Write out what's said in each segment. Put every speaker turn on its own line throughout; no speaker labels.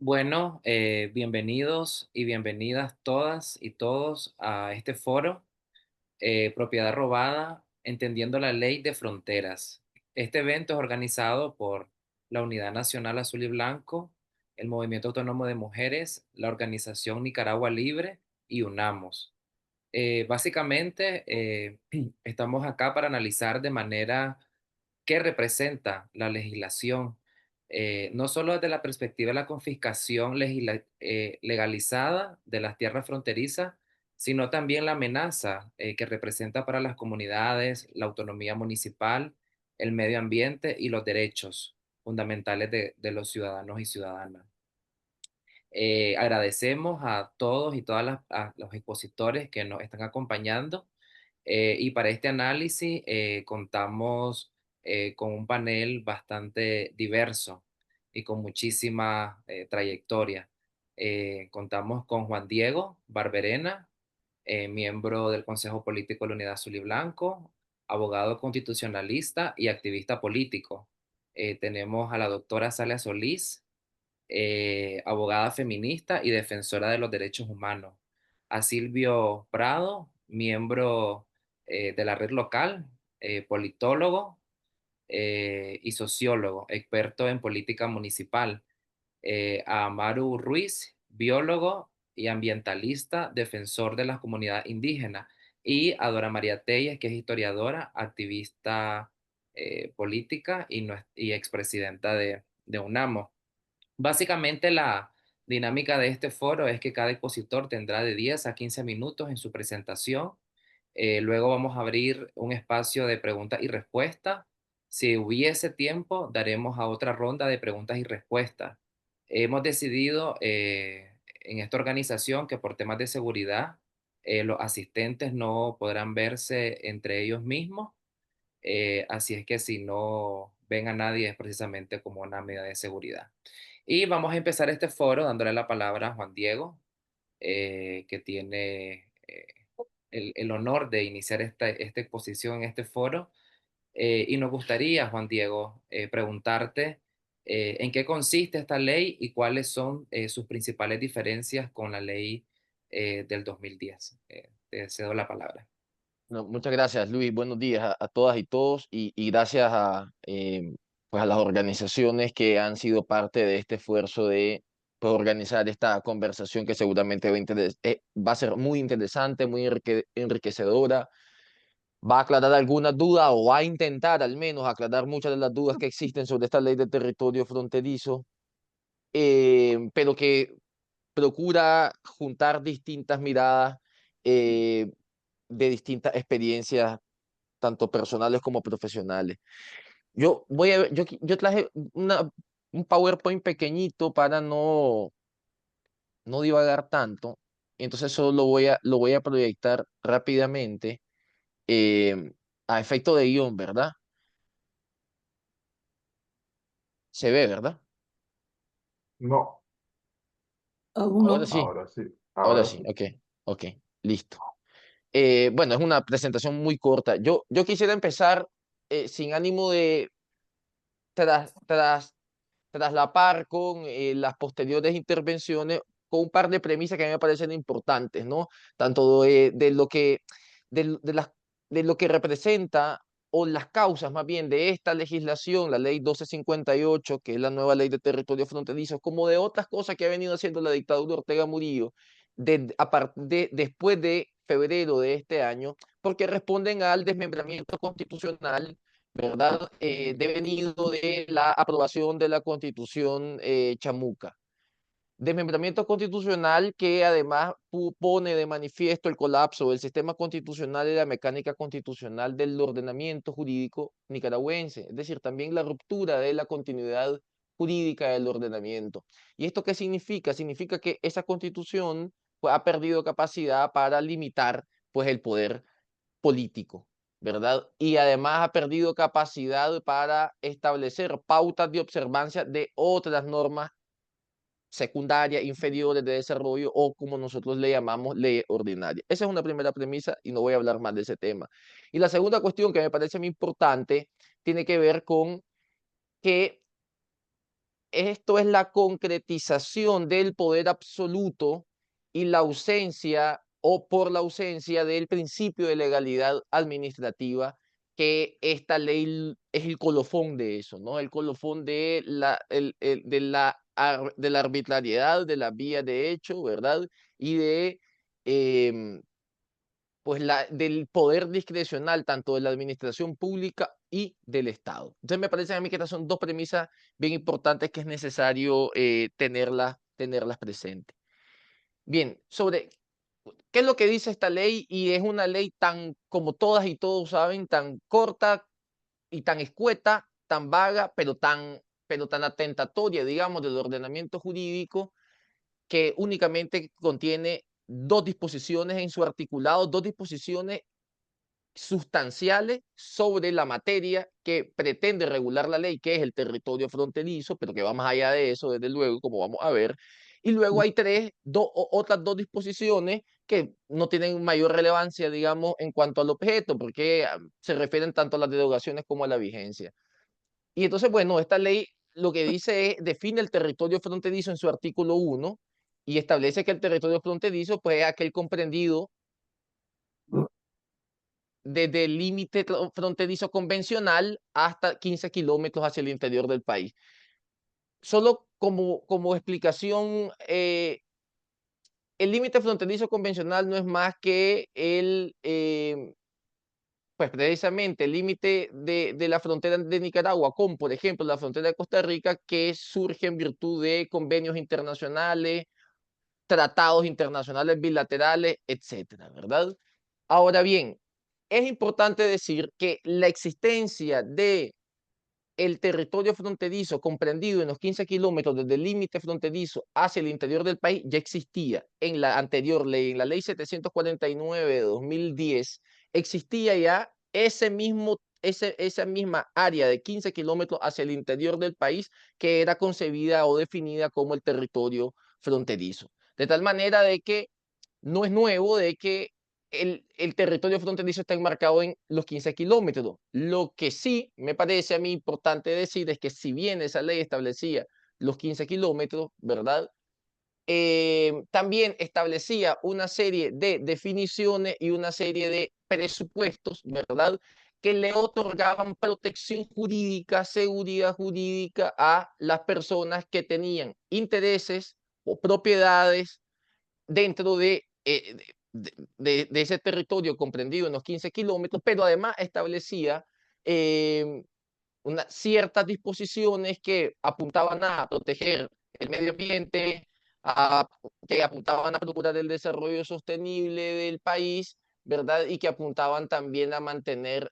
Bueno, bienvenidos y bienvenidas todas y todos a este foro, Propiedad Robada, entendiendo la ley de fronteras. Este evento es organizado por la Unidad Nacional Azul y Blanco, el Movimiento Autónomo de Mujeres, la Organización Nicaragua Libre y UNAMOS. Básicamente, estamos acá para analizar de manera qué representa la legislación, no solo desde la perspectiva de la confiscación legalizada de las tierras fronterizas, sino también la amenaza que representa para las comunidades, la autonomía municipal, el medio ambiente y los derechos fundamentales de los ciudadanos y ciudadanas. Agradecemos a todos y todas a los expositores que nos están acompañando y para este análisis contamos con un panel bastante diverso y con muchísima trayectoria. Contamos con Juan Diego Barberena, miembro del Consejo Político de la Unidad Azul y Blanco, abogado constitucionalista y activista político. Tenemos a la doctora Salia Solís, abogada feminista y defensora de los derechos humanos. A Silvio Prado, miembro de la red local, politólogo y sociólogo, experto en política municipal. A Amaru Ruiz, biólogo y ambientalista, defensor de las comunidades indígenas. Y a Dora María Telles, que es historiadora, activista política y expresidenta de UNAMO. Básicamente la dinámica de este foro es que cada expositor tendrá de 10 a 15 minutos en su presentación. Luego vamos a abrir un espacio de preguntas y respuestas. Si hubiese tiempo, daremos a otra ronda de preguntas y respuestas. Hemos decidido en esta organización que por temas de seguridad, los asistentes no podrán verse entre ellos mismos. Así es que si no ven a nadie es precisamente como una medida de seguridad. Y vamos a empezar este foro dándole la palabra a Juan Diego, que tiene el honor de iniciar esta exposición en este foro. Y nos gustaría, Juan Diego, preguntarte en qué consiste esta ley y cuáles son sus principales diferencias con la ley del 2010. Te cedo la palabra.
No, muchas gracias, Luis. Buenos días a todas y todos y gracias pues a las organizaciones que han sido parte de este esfuerzo de pues, organizar esta conversación que seguramente va a ser muy interesante, muy enriquecedora. Va a aclarar algunas dudas o va a intentar al menos aclarar muchas de las dudas que existen sobre esta ley de territorio fronterizo, pero que procura juntar distintas miradas eh, de distintas experiencias tanto personales como profesionales. Yo traje un PowerPoint pequeñito para no divagar tanto, entonces solo lo voy a proyectar rápidamente eh, a efecto de guión, ¿verdad? Se ve, ¿verdad?
No,
Aún
Ahora
no.
sí,
ahora sí,
ahora
ahora
sí,
sí.
ok, listo. Bueno, es una presentación muy corta. Yo quisiera empezar sin ánimo de tras, tras traslapar con las posteriores intervenciones con un par de premisas que a mí me parecen importantes, ¿no? Tanto de lo que, de lo que representa o las causas más bien de esta legislación, la ley 1258, que es la nueva ley de territorio fronterizo, como de otras cosas que ha venido haciendo la dictadura Ortega Murillo después de febrero de este año, porque responden al desmembramiento constitucional, ¿verdad? Devenido de la aprobación de la Constitución chamuca. Desmembramiento constitucional que además pone de manifiesto el colapso del sistema constitucional y la mecánica constitucional del ordenamiento jurídico nicaragüense, es decir, también la ruptura de la continuidad jurídica del ordenamiento. ¿Y esto qué significa? Significa que esa constitución pues, ha perdido capacidad para limitar pues, el poder político, ¿verdad? Y además ha perdido capacidad para establecer pautas de observancia de otras normas secundarias, inferiores de desarrollo o como nosotros le llamamos ley ordinaria. Esa es una primera premisa y no voy a hablar más de ese tema. Y la segunda cuestión que me parece muy importante tiene que ver con que esto es la concretización del poder absoluto y la ausencia o por la ausencia del principio de legalidad administrativa, que esta ley es el colofón de eso, ¿no? El colofón de de la arbitrariedad, de la vía de hecho, ¿verdad? Y de pues del poder discrecional tanto de la administración pública y del Estado. Entonces me parece a mí que estas son dos premisas bien importantes que es necesario tenerlas presentes. Bien, sobre qué es lo que dice esta ley, y es una ley tan, como todas y todos saben, tan corta y tan escueta, tan vaga, pero tan atentatoria, digamos, del ordenamiento jurídico, que únicamente contiene dos disposiciones en su articulado, dos disposiciones sustanciales sobre la materia que pretende regular la ley, que es el territorio fronterizo, pero que va más allá de eso, desde luego, como vamos a ver. Y luego hay otras dos disposiciones que no tienen mayor relevancia, digamos, en cuanto al objeto, porque se refieren tanto a las derogaciones como a la vigencia. Y entonces, bueno, esta ley lo que dice es, define el territorio fronterizo en su artículo 1 y establece que el territorio fronterizo pues, es aquel comprendido desde el límite fronterizo convencional hasta 15 kilómetros hacia el interior del país. Solo como explicación, el límite fronterizo convencional no es más que pues precisamente el límite de la frontera de Nicaragua con, por ejemplo, la frontera de Costa Rica, que surge en virtud de convenios internacionales, tratados internacionales bilaterales, etcétera, ¿verdad? Ahora bien, es importante decir que la existencia de el territorio fronterizo comprendido en los 15 kilómetros desde el límite fronterizo hacia el interior del país ya existía en la anterior ley, en la ley 749 de 2010, existía ya esa misma área de 15 kilómetros hacia el interior del país que era concebida o definida como el territorio fronterizo. De tal manera de que no es nuevo de que el territorio fronterizo está enmarcado en los 15 kilómetros. Lo que sí me parece a mí importante decir es que si bien esa ley establecía los 15 kilómetros, ¿verdad? También establecía una serie de definiciones y una serie de presupuestos, ¿verdad? Que le otorgaban protección jurídica, seguridad jurídica a las personas que tenían intereses o propiedades dentro de ese territorio comprendido en los 15 kilómetros, pero además establecía ciertas disposiciones que apuntaban a proteger el medio ambiente, que apuntaban a procurar el desarrollo sostenible del país, ¿verdad? Y que apuntaban también a mantener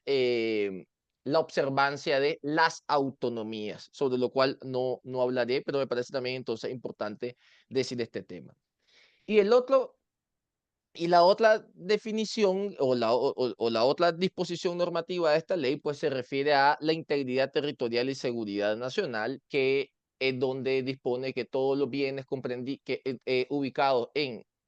la observancia de las autonomías, sobre lo cual no hablaré, pero me parece también entonces importante decir este tema. Y la otra definición o la otra disposición normativa de esta ley, pues se refiere a la integridad territorial y seguridad nacional, que es donde dispone que todos los bienes ubicados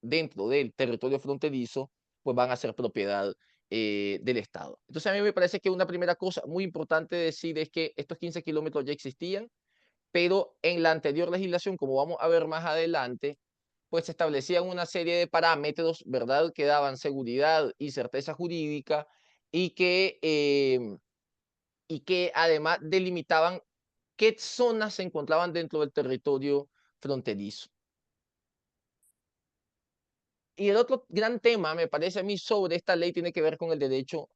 dentro del territorio fronterizo, pues van a ser propiedad del Estado. Entonces a mí me parece que una primera cosa muy importante decir es que estos 15 kilómetros ya existían, pero en la anterior legislación, como vamos a ver más adelante, pues se establecían una serie de parámetros, ¿verdad?, que daban seguridad y certeza jurídica y que además delimitaban qué zonas se encontraban dentro del territorio fronterizo. Y el otro gran tema, me parece a mí, sobre esta ley tiene que ver con el derecho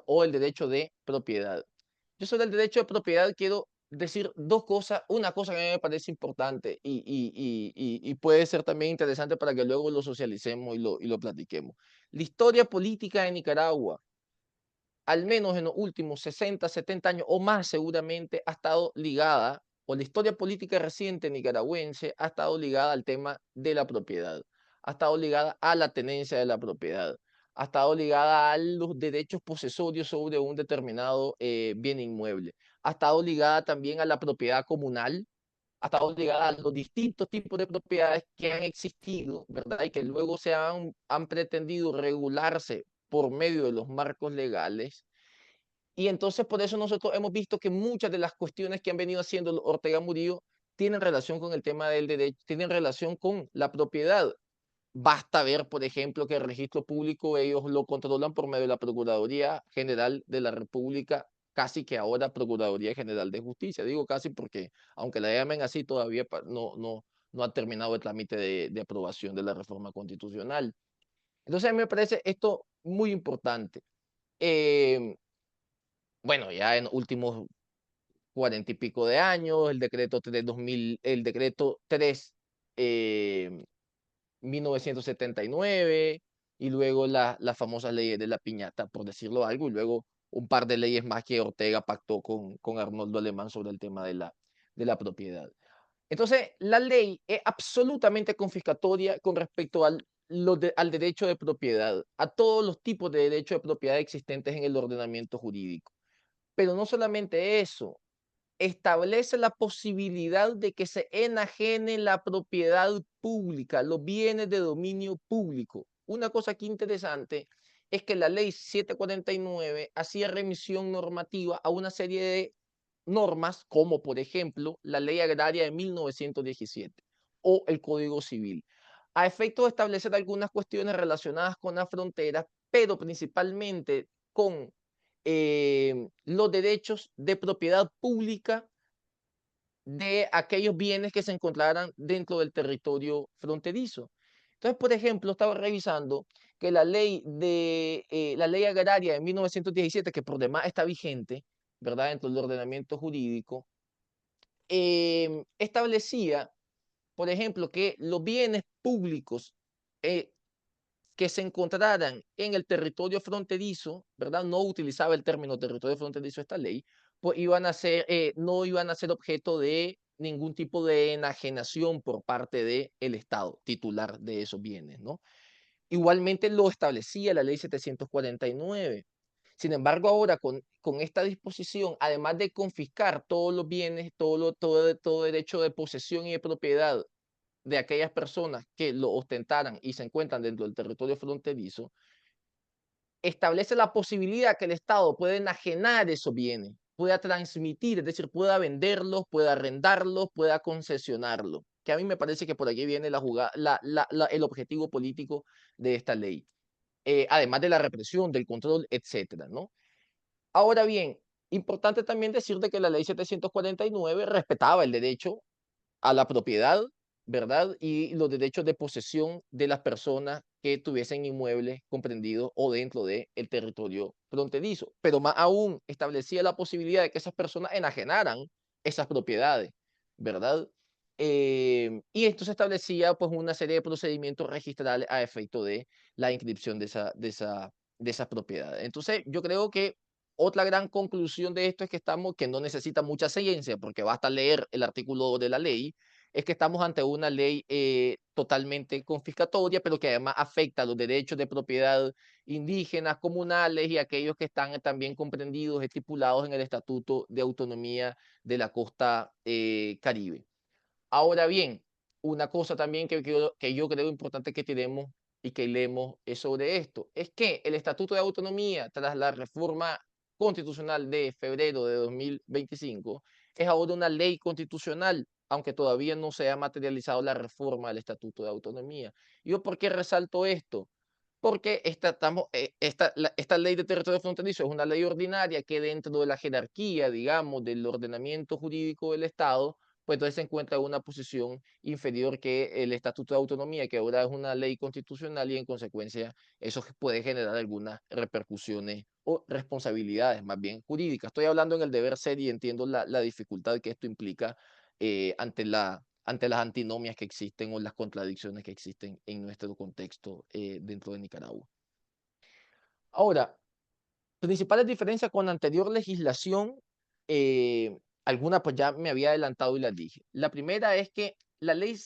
o el derecho de propiedad. Yo sobre el derecho de propiedad quiero decir dos cosas. Una cosa que a mí me parece importante y puede ser también interesante para que luego lo socialicemos y lo platiquemos. La historia política de Nicaragua, al menos en los últimos 60, 70 años o más seguramente, ha estado ligada, o la historia política reciente nicaragüense ha estado ligada al tema de la propiedad, ha estado ligada a la tenencia de la propiedad, ha estado ligada a los derechos posesorios sobre un determinado bien inmueble, ha estado ligada también a la propiedad comunal, ha estado ligada a los distintos tipos de propiedades que han existido, ¿verdad? Y que luego han pretendido regularse por medio de los marcos legales. Y entonces por eso nosotros hemos visto que muchas de las cuestiones que han venido haciendo Ortega Murillo tienen relación con el tema del derecho, tienen relación con la propiedad. Basta ver, por ejemplo, que el registro público ellos lo controlan por medio de la Procuraduría General de la República, casi que ahora Procuraduría General de Justicia. Digo casi porque, aunque la llamen así, todavía no ha terminado el trámite de aprobación de la reforma constitucional. Entonces, a mí me parece esto muy importante. Bueno, ya en últimos 40 y pico de años, el decreto 3 1979, y luego las famosas leyes de la piñata, por decirlo algo, y luego un par de leyes más que Ortega pactó con Arnoldo Alemán sobre el tema de la propiedad. Entonces, la ley es absolutamente confiscatoria con respecto al derecho de propiedad, a todos los tipos de derechos de propiedad existentes en el ordenamiento jurídico. Pero no solamente eso, establece la posibilidad de que se enajene la propiedad pública, los bienes de dominio público. Una cosa que interesante es que la ley 749 hacía remisión normativa a una serie de normas, como por ejemplo la ley agraria de 1917 o el Código Civil, a efecto de establecer algunas cuestiones relacionadas con las fronteras, pero principalmente con los derechos de propiedad pública de aquellos bienes que se encontraran dentro del territorio fronterizo. Entonces, por ejemplo, estaba revisando que la ley agraria de 1917, que por demás está vigente, ¿verdad?, dentro del ordenamiento jurídico, establecía, por ejemplo, que los bienes públicos que se encontraran en el territorio fronterizo, ¿verdad? No utilizaba el término territorio fronterizo esta ley, pues no iban a ser objeto de ningún tipo de enajenación por parte del Estado titular de esos bienes, ¿no? Igualmente lo establecía la ley 749. Sin embargo, ahora con esta disposición, además de confiscar todos los bienes, todo derecho de posesión y de propiedad de aquellas personas que lo ostentaran y se encuentran dentro del territorio fronterizo, establece la posibilidad que el Estado pueda enajenar esos bienes, pueda transmitir, es decir, pueda venderlos, pueda arrendarlos, pueda concesionarlos. Que a mí me parece que por aquí viene el objetivo político de esta ley. Además de la represión, del control, etcétera, ¿no? Ahora bien, importante también decir de que la ley 749 respetaba el derecho a la propiedad, ¿verdad? Y los derechos de posesión de las personas que tuviesen inmuebles comprendidos o dentro del territorio fronterizo. Pero más aún, establecía la posibilidad de que esas personas enajenaran esas propiedades, ¿verdad? Y esto se establecía pues una serie de procedimientos registrales a efecto de la inscripción de esas propiedades. Entonces, yo creo que otra gran conclusión de esto es que no necesita mucha ciencia, porque basta leer el artículo de la ley, es que estamos ante una ley totalmente confiscatoria, pero que además afecta los derechos de propiedad indígenas, comunales y aquellos que están también comprendidos, estipulados en el Estatuto de Autonomía de la Costa Caribe. Ahora bien, una cosa también que yo creo importante que tenemos y que leemos es sobre esto, es que el Estatuto de Autonomía, tras la reforma constitucional de febrero de 2025, es ahora una ley constitucional, aunque todavía no se ha materializado la reforma del Estatuto de Autonomía. ¿Yo por qué resalto esto? Porque esta ley de territorio fronterizo es una ley ordinaria que dentro de la jerarquía, digamos, del ordenamiento jurídico del Estado, pues entonces se encuentra en una posición inferior que el Estatuto de Autonomía, que ahora es una ley constitucional y en consecuencia eso puede generar algunas repercusiones o responsabilidades más bien jurídicas. Estoy hablando en el deber ser y entiendo la dificultad que esto implica ante las antinomias que existen o las contradicciones que existen en nuestro contexto dentro de Nicaragua. Ahora, principales diferencias con la anterior legislación, algunas pues ya me había adelantado y las dije. La primera es que la ley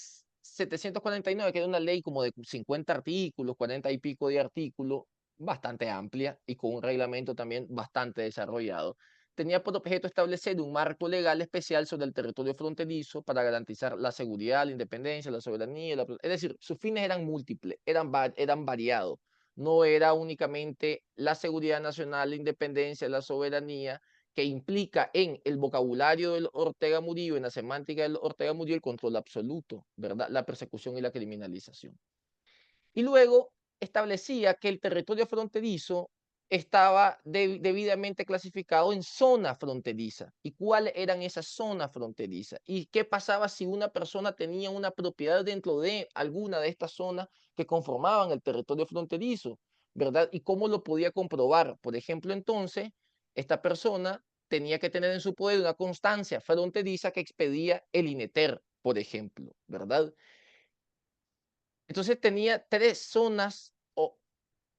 749, que era una ley como de 50 artículos, 40 y pico de artículos, bastante amplia y con un reglamento también bastante desarrollado, tenía por objeto establecer un marco legal especial sobre el territorio fronterizo para garantizar la seguridad, la independencia, la soberanía, es decir, sus fines eran múltiples, eran variados, no era únicamente la seguridad nacional, la independencia, la soberanía, que implica en el vocabulario del Ortega Murillo, en la semántica del Ortega Murillo, el control absoluto, ¿verdad? La persecución y la criminalización. Y luego establecía que el territorio fronterizo estaba debidamente clasificado en zona fronteriza. ¿Y cuáles eran esas zonas fronterizas? ¿Y qué pasaba si una persona tenía una propiedad dentro de alguna de estas zonas que conformaban el territorio fronterizo? ¿Verdad? ¿Y cómo lo podía comprobar? Por ejemplo, entonces, esta persona tenía que tener en su poder una constancia fronteriza que expedía el INETER, por ejemplo, ¿verdad? Entonces tenía 3 zonas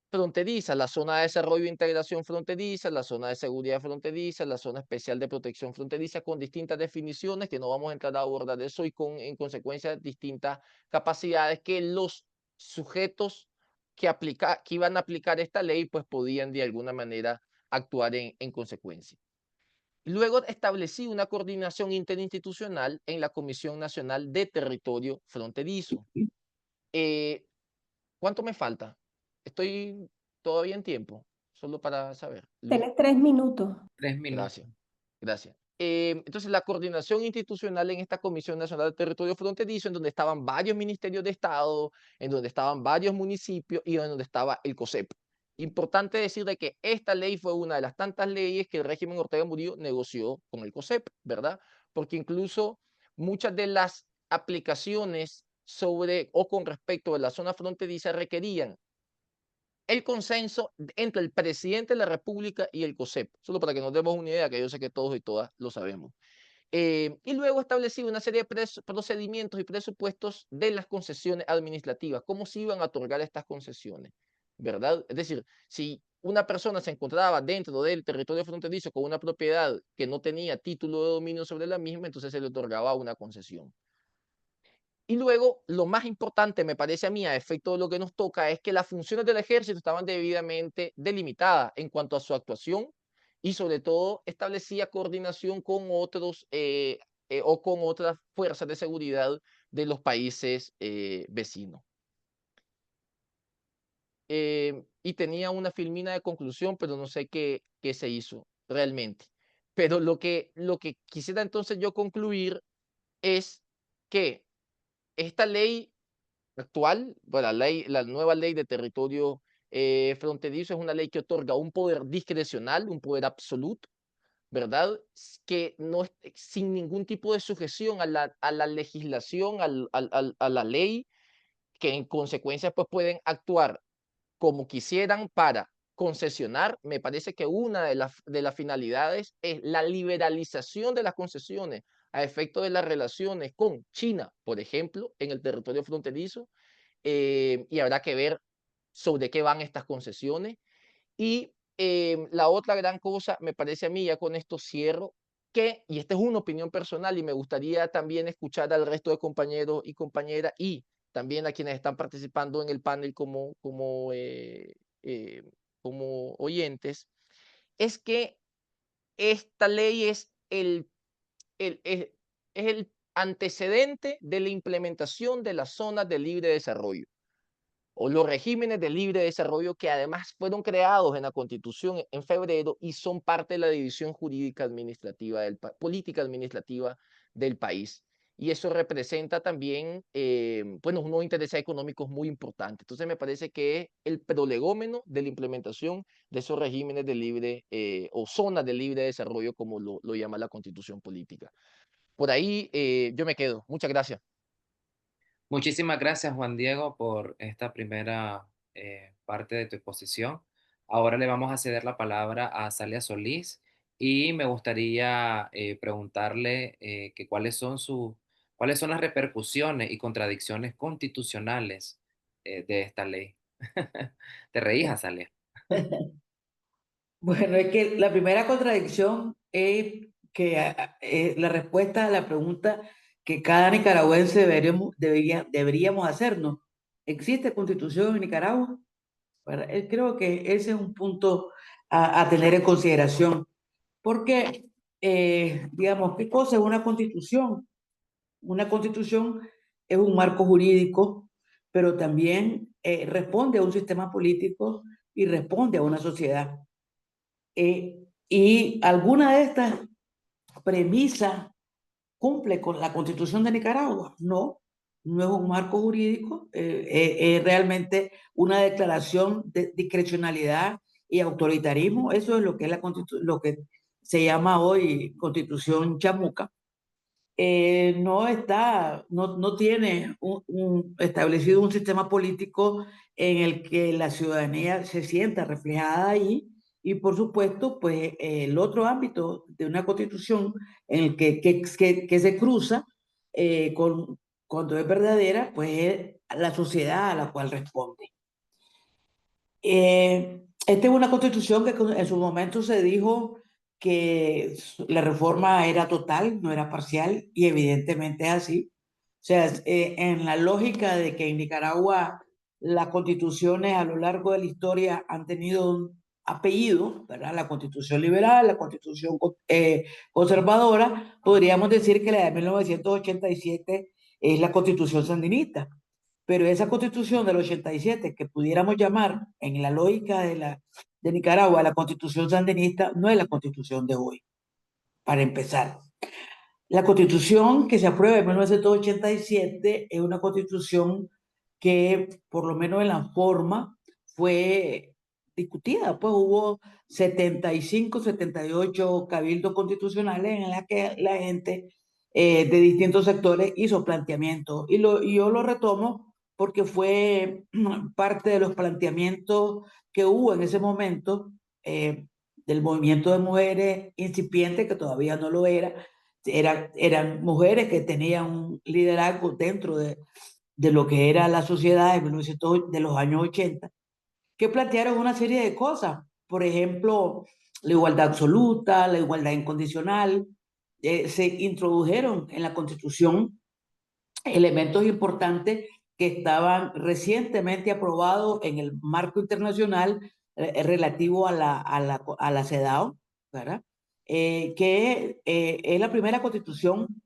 fronterizas: la zona de desarrollo e integración fronteriza, la zona de seguridad fronteriza, la zona especial de protección fronteriza, con distintas definiciones que no vamos a entrar a abordar eso, y con, en consecuencia, distintas capacidades que los sujetos que iban a aplicar esta ley, pues podían de alguna manera actuar en consecuencia. Luego establecí una coordinación interinstitucional en la Comisión Nacional de Territorio Fronterizo. ¿Cuánto me falta? Estoy todavía en tiempo, solo para saber.
Tenés 3 minutos.
3 minutos.
Gracias, gracias. Entonces, la coordinación institucional en esta Comisión Nacional de Territorio Fronterizo, en donde estaban varios ministerios de Estado, en donde estaban varios municipios y en donde estaba el COSEP. Importante decir de que esta ley fue una de las tantas leyes que el régimen Ortega Murillo negoció con el COSEP, ¿verdad? Porque incluso muchas de las aplicaciones sobre o con respecto a la zona fronteriza requerían el consenso entre el presidente de la República y el COSEP, solo para que nos demos una idea, que yo sé que todos y todas lo sabemos. Y luego establecí una serie de procedimientos y presupuestos de las concesiones administrativas, cómo se iban a otorgar estas concesiones, ¿verdad? Es decir, si una persona se encontraba dentro del territorio fronterizo con una propiedad que no tenía título de dominio sobre la misma, entonces se le otorgaba una concesión. Y luego, lo más importante, me parece a mí, a efecto de lo que nos toca, es que las funciones del ejército estaban debidamente delimitadas en cuanto a su actuación, y sobre todo establecía coordinación con otros o con otras fuerzas de seguridad de los países vecinos. Y tenía una filmina de conclusión, pero no sé qué se hizo realmente. Pero lo que quisiera entonces yo concluir es que esta ley actual, bueno, la nueva ley de territorio fronterizo, es una ley que otorga un poder discrecional, un poder absoluto, ¿verdad? Que no es sin ningún tipo de sujeción a la legislación, a la ley, que en consecuencia pues pueden actuar como quisieran para concesionar. Me parece que una de las finalidades es la liberalización de las concesiones a efecto de las relaciones con China, por ejemplo, en el territorio fronterizo, y habrá que ver sobre qué van estas concesiones. Y la otra gran cosa, me parece a mí, ya con esto cierro, y esta es una opinión personal y me gustaría también escuchar al resto de compañeros y compañeras, y también a quienes están participando en el panel eh, como oyentes, es que esta ley es el antecedente de la implementación de las zonas de libre desarrollo, o los regímenes de libre desarrollo, que además fueron creados en la Constitución en febrero y son parte de la división jurídica administrativa política administrativa del país. Y eso representa también bueno, unos intereses económicos muy importantes. Entonces me parece que es el prolegómeno de la implementación de esos regímenes de libre o zonas de libre desarrollo, como lo llama la Constitución política. Por ahí yo me quedo. Muchas gracias.
Muchísimas gracias, Juan Diego, por esta primera parte de tu exposición. Ahora le vamos a ceder la palabra a Salia Solís y me gustaría preguntarle que cuáles son las repercusiones y contradicciones constitucionales de esta ley. Te reís, Azalia.
Bueno, es que la primera contradicción es que la respuesta a la pregunta que cada nicaragüense deberíamos hacernos: ¿existe constitución en Nicaragua? Bueno, creo que ese es un punto a tener en consideración, porque, digamos, ¿qué cosa es una constitución? Una constitución es un marco jurídico pero también responde a un sistema político y responde a una sociedad. Y alguna de estas premisas cumple con la Constitución de Nicaragua. No, no es un marco jurídico, es realmente una declaración de discrecionalidad y autoritarismo. Eso es lo que es lo que se llama hoy Constitución Chamuca. No tiene establecido un sistema político en el que la ciudadanía se sienta reflejada ahí. Y por supuesto, pues el otro ámbito de una constitución en el que se cruza cuando es verdadera, pues es la sociedad a la cual responde. Esta es una constitución que en su momento se dijo que la reforma era total, no era parcial, y evidentemente es así. O sea, en la lógica de que en Nicaragua las constituciones a lo largo de la historia han tenido un apellido, ¿verdad? La constitución liberal, la constitución conservadora, podríamos decir que la de 1987 es la constitución sandinista. Pero esa constitución del 87, que pudiéramos llamar en la lógica de Nicaragua la constitución sandinista, no es la constitución de hoy, para empezar. La constitución que se aprueba en 1987 es una constitución que, por lo menos en la forma, fue discutida. Pues hubo 75, 78 cabildos constitucionales en la que la gente de distintos sectores hizo planteamientos. Y yo lo retomo porque fue parte de los planteamientos que hubo en ese momento del movimiento de mujeres incipiente, que todavía no lo era. Eran mujeres que tenían un liderazgo dentro de lo que era la sociedad de los años 80, que plantearon una serie de cosas. Por ejemplo, la igualdad absoluta, la igualdad incondicional. Se introdujeron en la Constitución elementos importantes que estaban recientemente aprobados en el marco internacional relativo a la CEDAW, ¿verdad? Que es la primera constitución,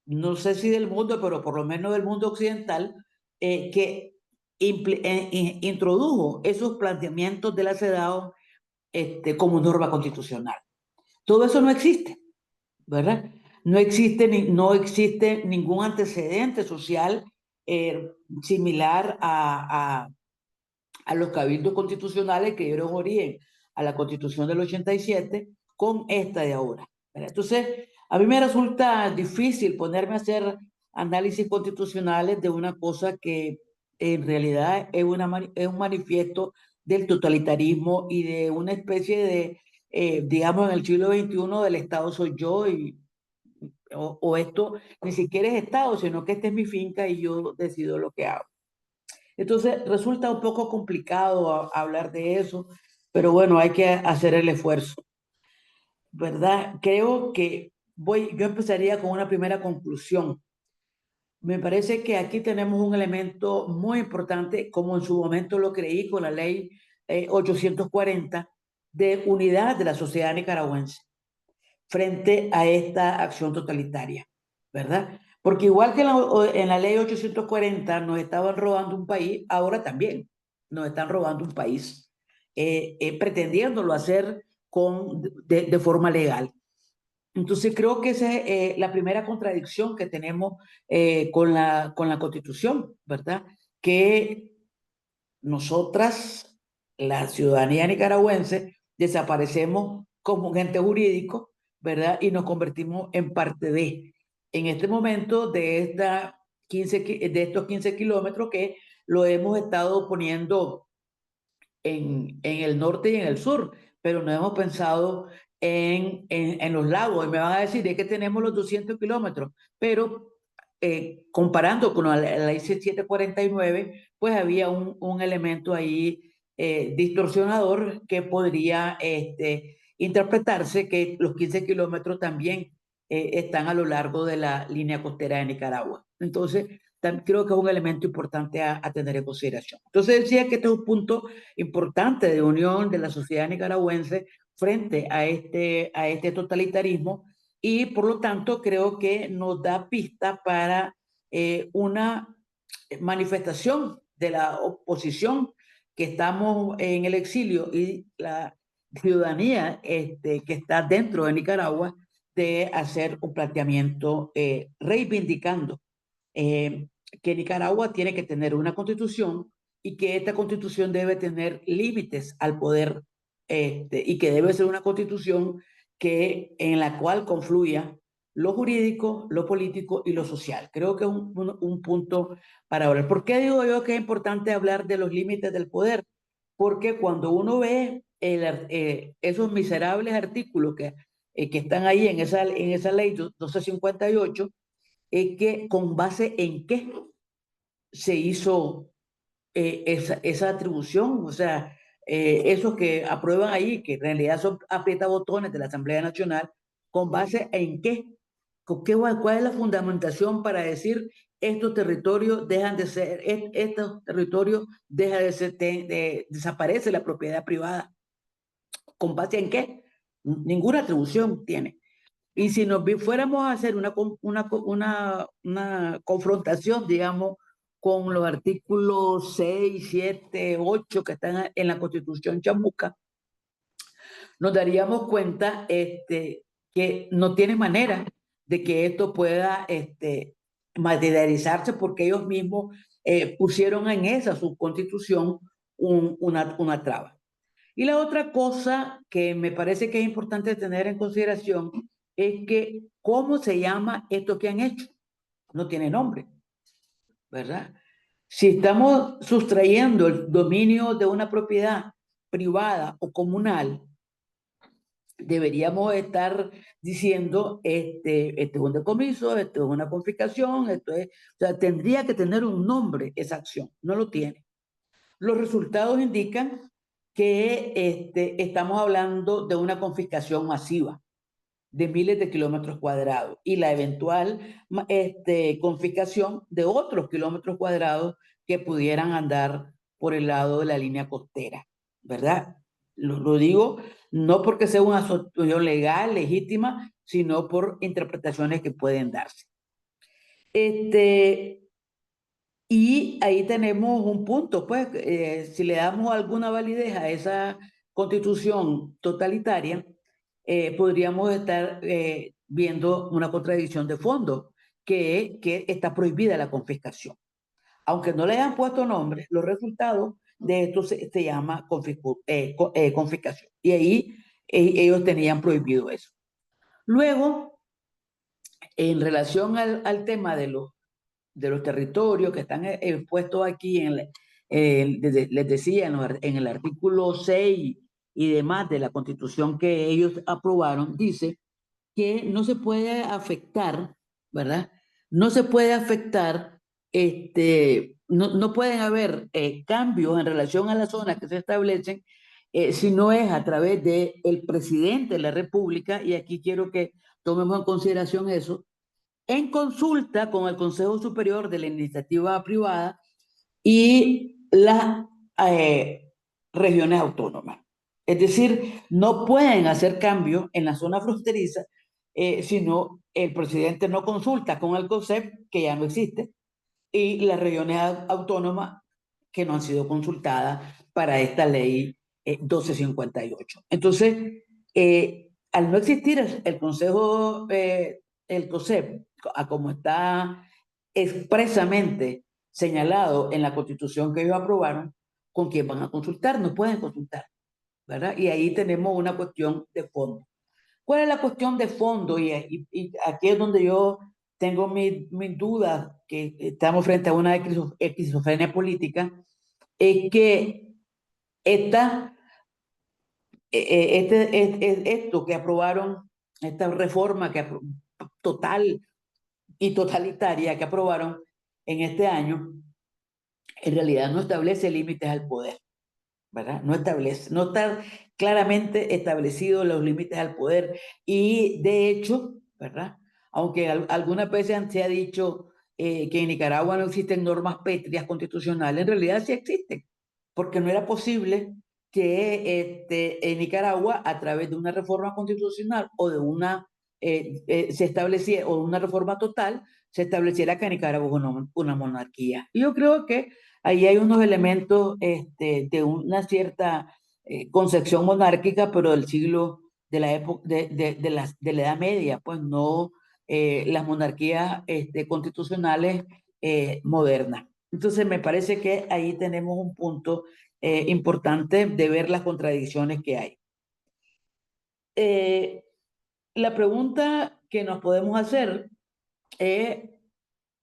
no sé si del mundo, pero por lo menos del mundo occidental, que introdujo esos planteamientos de la CEDAW como norma constitucional. Todo eso no existe, ¿verdad? No existe ningún antecedente social similar a los cabildos constitucionales que dieron origen a la Constitución del 87 con esta de ahora, ¿verdad? Entonces, a mí me resulta difícil ponerme a hacer análisis constitucionales de una cosa que en realidad es un manifiesto del totalitarismo y de una especie de, digamos, en el siglo XXI del Estado soy yo o esto ni siquiera es Estado, sino que esta es mi finca y yo decido lo que hago. Entonces resulta un poco complicado hablar de eso, pero bueno, hay que hacer el esfuerzo, ¿verdad? Creo que yo empezaría con una primera conclusión. Me parece que aquí tenemos un elemento muy importante, como en su momento lo creí con la ley 840, de unidad de la sociedad nicaragüense frente a esta acción totalitaria, ¿verdad? Porque igual que en la ley 840 nos estaban robando un país, ahora también nos están robando un país, pretendiéndolo hacer de forma legal. Entonces creo que esa es la primera contradicción que tenemos con la Constitución, ¿verdad? Que nosotras, la ciudadanía nicaragüense, desaparecemos como un ente jurídico, ¿verdad? Y nos convertimos en parte en este momento, de estos 15 kilómetros que lo hemos estado poniendo en el norte y en el sur, pero no hemos pensado en los lagos. Y me van a decir, es que tenemos los 200 kilómetros, pero comparando con la ley 749, pues había un elemento ahí distorsionador que podría interpretarse que los 15 kilómetros también están a lo largo de la línea costera de Nicaragua. Entonces, creo que es un elemento importante a tener en consideración. Entonces decía que este es un punto importante de unión de la sociedad nicaragüense frente a este totalitarismo, y por lo tanto creo que nos da pista para una manifestación de la oposición que estamos en el exilio y la ciudadanía que está dentro de Nicaragua de hacer un planteamiento reivindicando que Nicaragua tiene que tener una constitución y que esta constitución debe tener límites al poder y que debe ser una constitución en la cual confluya lo jurídico, lo político y lo social. Creo que es un punto para hablar. ¿Por qué digo yo que es importante hablar de los límites del poder? Porque cuando uno ve esos miserables artículos que están ahí en esa ley 1258, es que con base en qué se hizo esa atribución, o sea, esos que aprueban ahí, que en realidad son aprietabotones de la Asamblea Nacional, con base en qué, cuál es la fundamentación para decir estos territorios dejan de ser, estos territorios deja de ser, desaparece la propiedad privada, con base en qué, ninguna atribución tiene. Y si fuéramos a hacer una confrontación, digamos, con los artículos 6, 7, 8 que están en la Constitución chamuca, nos daríamos cuenta que no tiene manera de que esto pueda materializarse porque ellos mismos pusieron en esa subconstitución una traba. Y la otra cosa que me parece que es importante tener en consideración es que cómo se llama esto que han hecho. No tiene nombre, ¿verdad? Si estamos sustrayendo el dominio de una propiedad privada o comunal, deberíamos estar diciendo este es un decomiso, esto es una confiscación, o sea, tendría que tener un nombre esa acción, no lo tiene. Los resultados indican que estamos hablando de una confiscación masiva de miles de kilómetros cuadrados y la eventual confiscación de otros kilómetros cuadrados que pudieran andar por el lado de la línea costera, ¿verdad? Lo digo no porque sea una solución legal, legítima, sino por interpretaciones que pueden darse. Y ahí tenemos un punto, pues, si le damos alguna validez a esa constitución totalitaria, podríamos estar viendo una contradicción de fondo, que está prohibida la confiscación. Aunque no le hayan puesto nombre, los resultados de esto se llama confiscación. Y ahí ellos tenían prohibido eso. Luego, en relación al tema de los territorios que están expuestos aquí, les decía, en el artículo 6 y demás de la Constitución que ellos aprobaron, dice que no se puede afectar, ¿verdad? No se puede afectar, no pueden haber cambios en relación a las zonas que se establecen si no es a través del presidente de la República, y aquí quiero que tomemos en consideración eso, en consulta con el Consejo Superior de la Iniciativa Privada y las regiones autónomas. Es decir, no pueden hacer cambios en la zona fronteriza sino el presidente no consulta con el COSEP, que ya no existe, y las regiones autónomas que no han sido consultadas para esta ley 1258. Entonces, al no existir el Consejo, el COSEP, como está expresamente señalado en la Constitución que ellos aprobaron, ¿con quién van a consultar? No pueden consultar, ¿verdad? Y ahí tenemos una cuestión de fondo. ¿Cuál es la cuestión de fondo? Y aquí es donde yo tengo mis dudas, que estamos frente a una esquizofrenia política, es que esto que aprobaron, esta reforma total y totalitaria que aprobaron en este año, en realidad no establece límites al poder, ¿verdad? No está claramente establecido los límites al poder. Y de hecho, ¿verdad? Aunque algunas veces se ha dicho que en Nicaragua no existen normas pétreas constitucionales, en realidad sí existen, porque no era posible que en Nicaragua, a través de una reforma constitucional o de una se estableciera, o una reforma total, se estableciera que Nicaragua es una monarquía. Y yo creo que ahí hay unos elementos de una cierta concepción monárquica, pero del siglo, de la época, de la Edad Media, pues no las monarquías constitucionales modernas. Entonces me parece que ahí tenemos un punto importante de ver las contradicciones que hay. La pregunta que nos podemos hacer es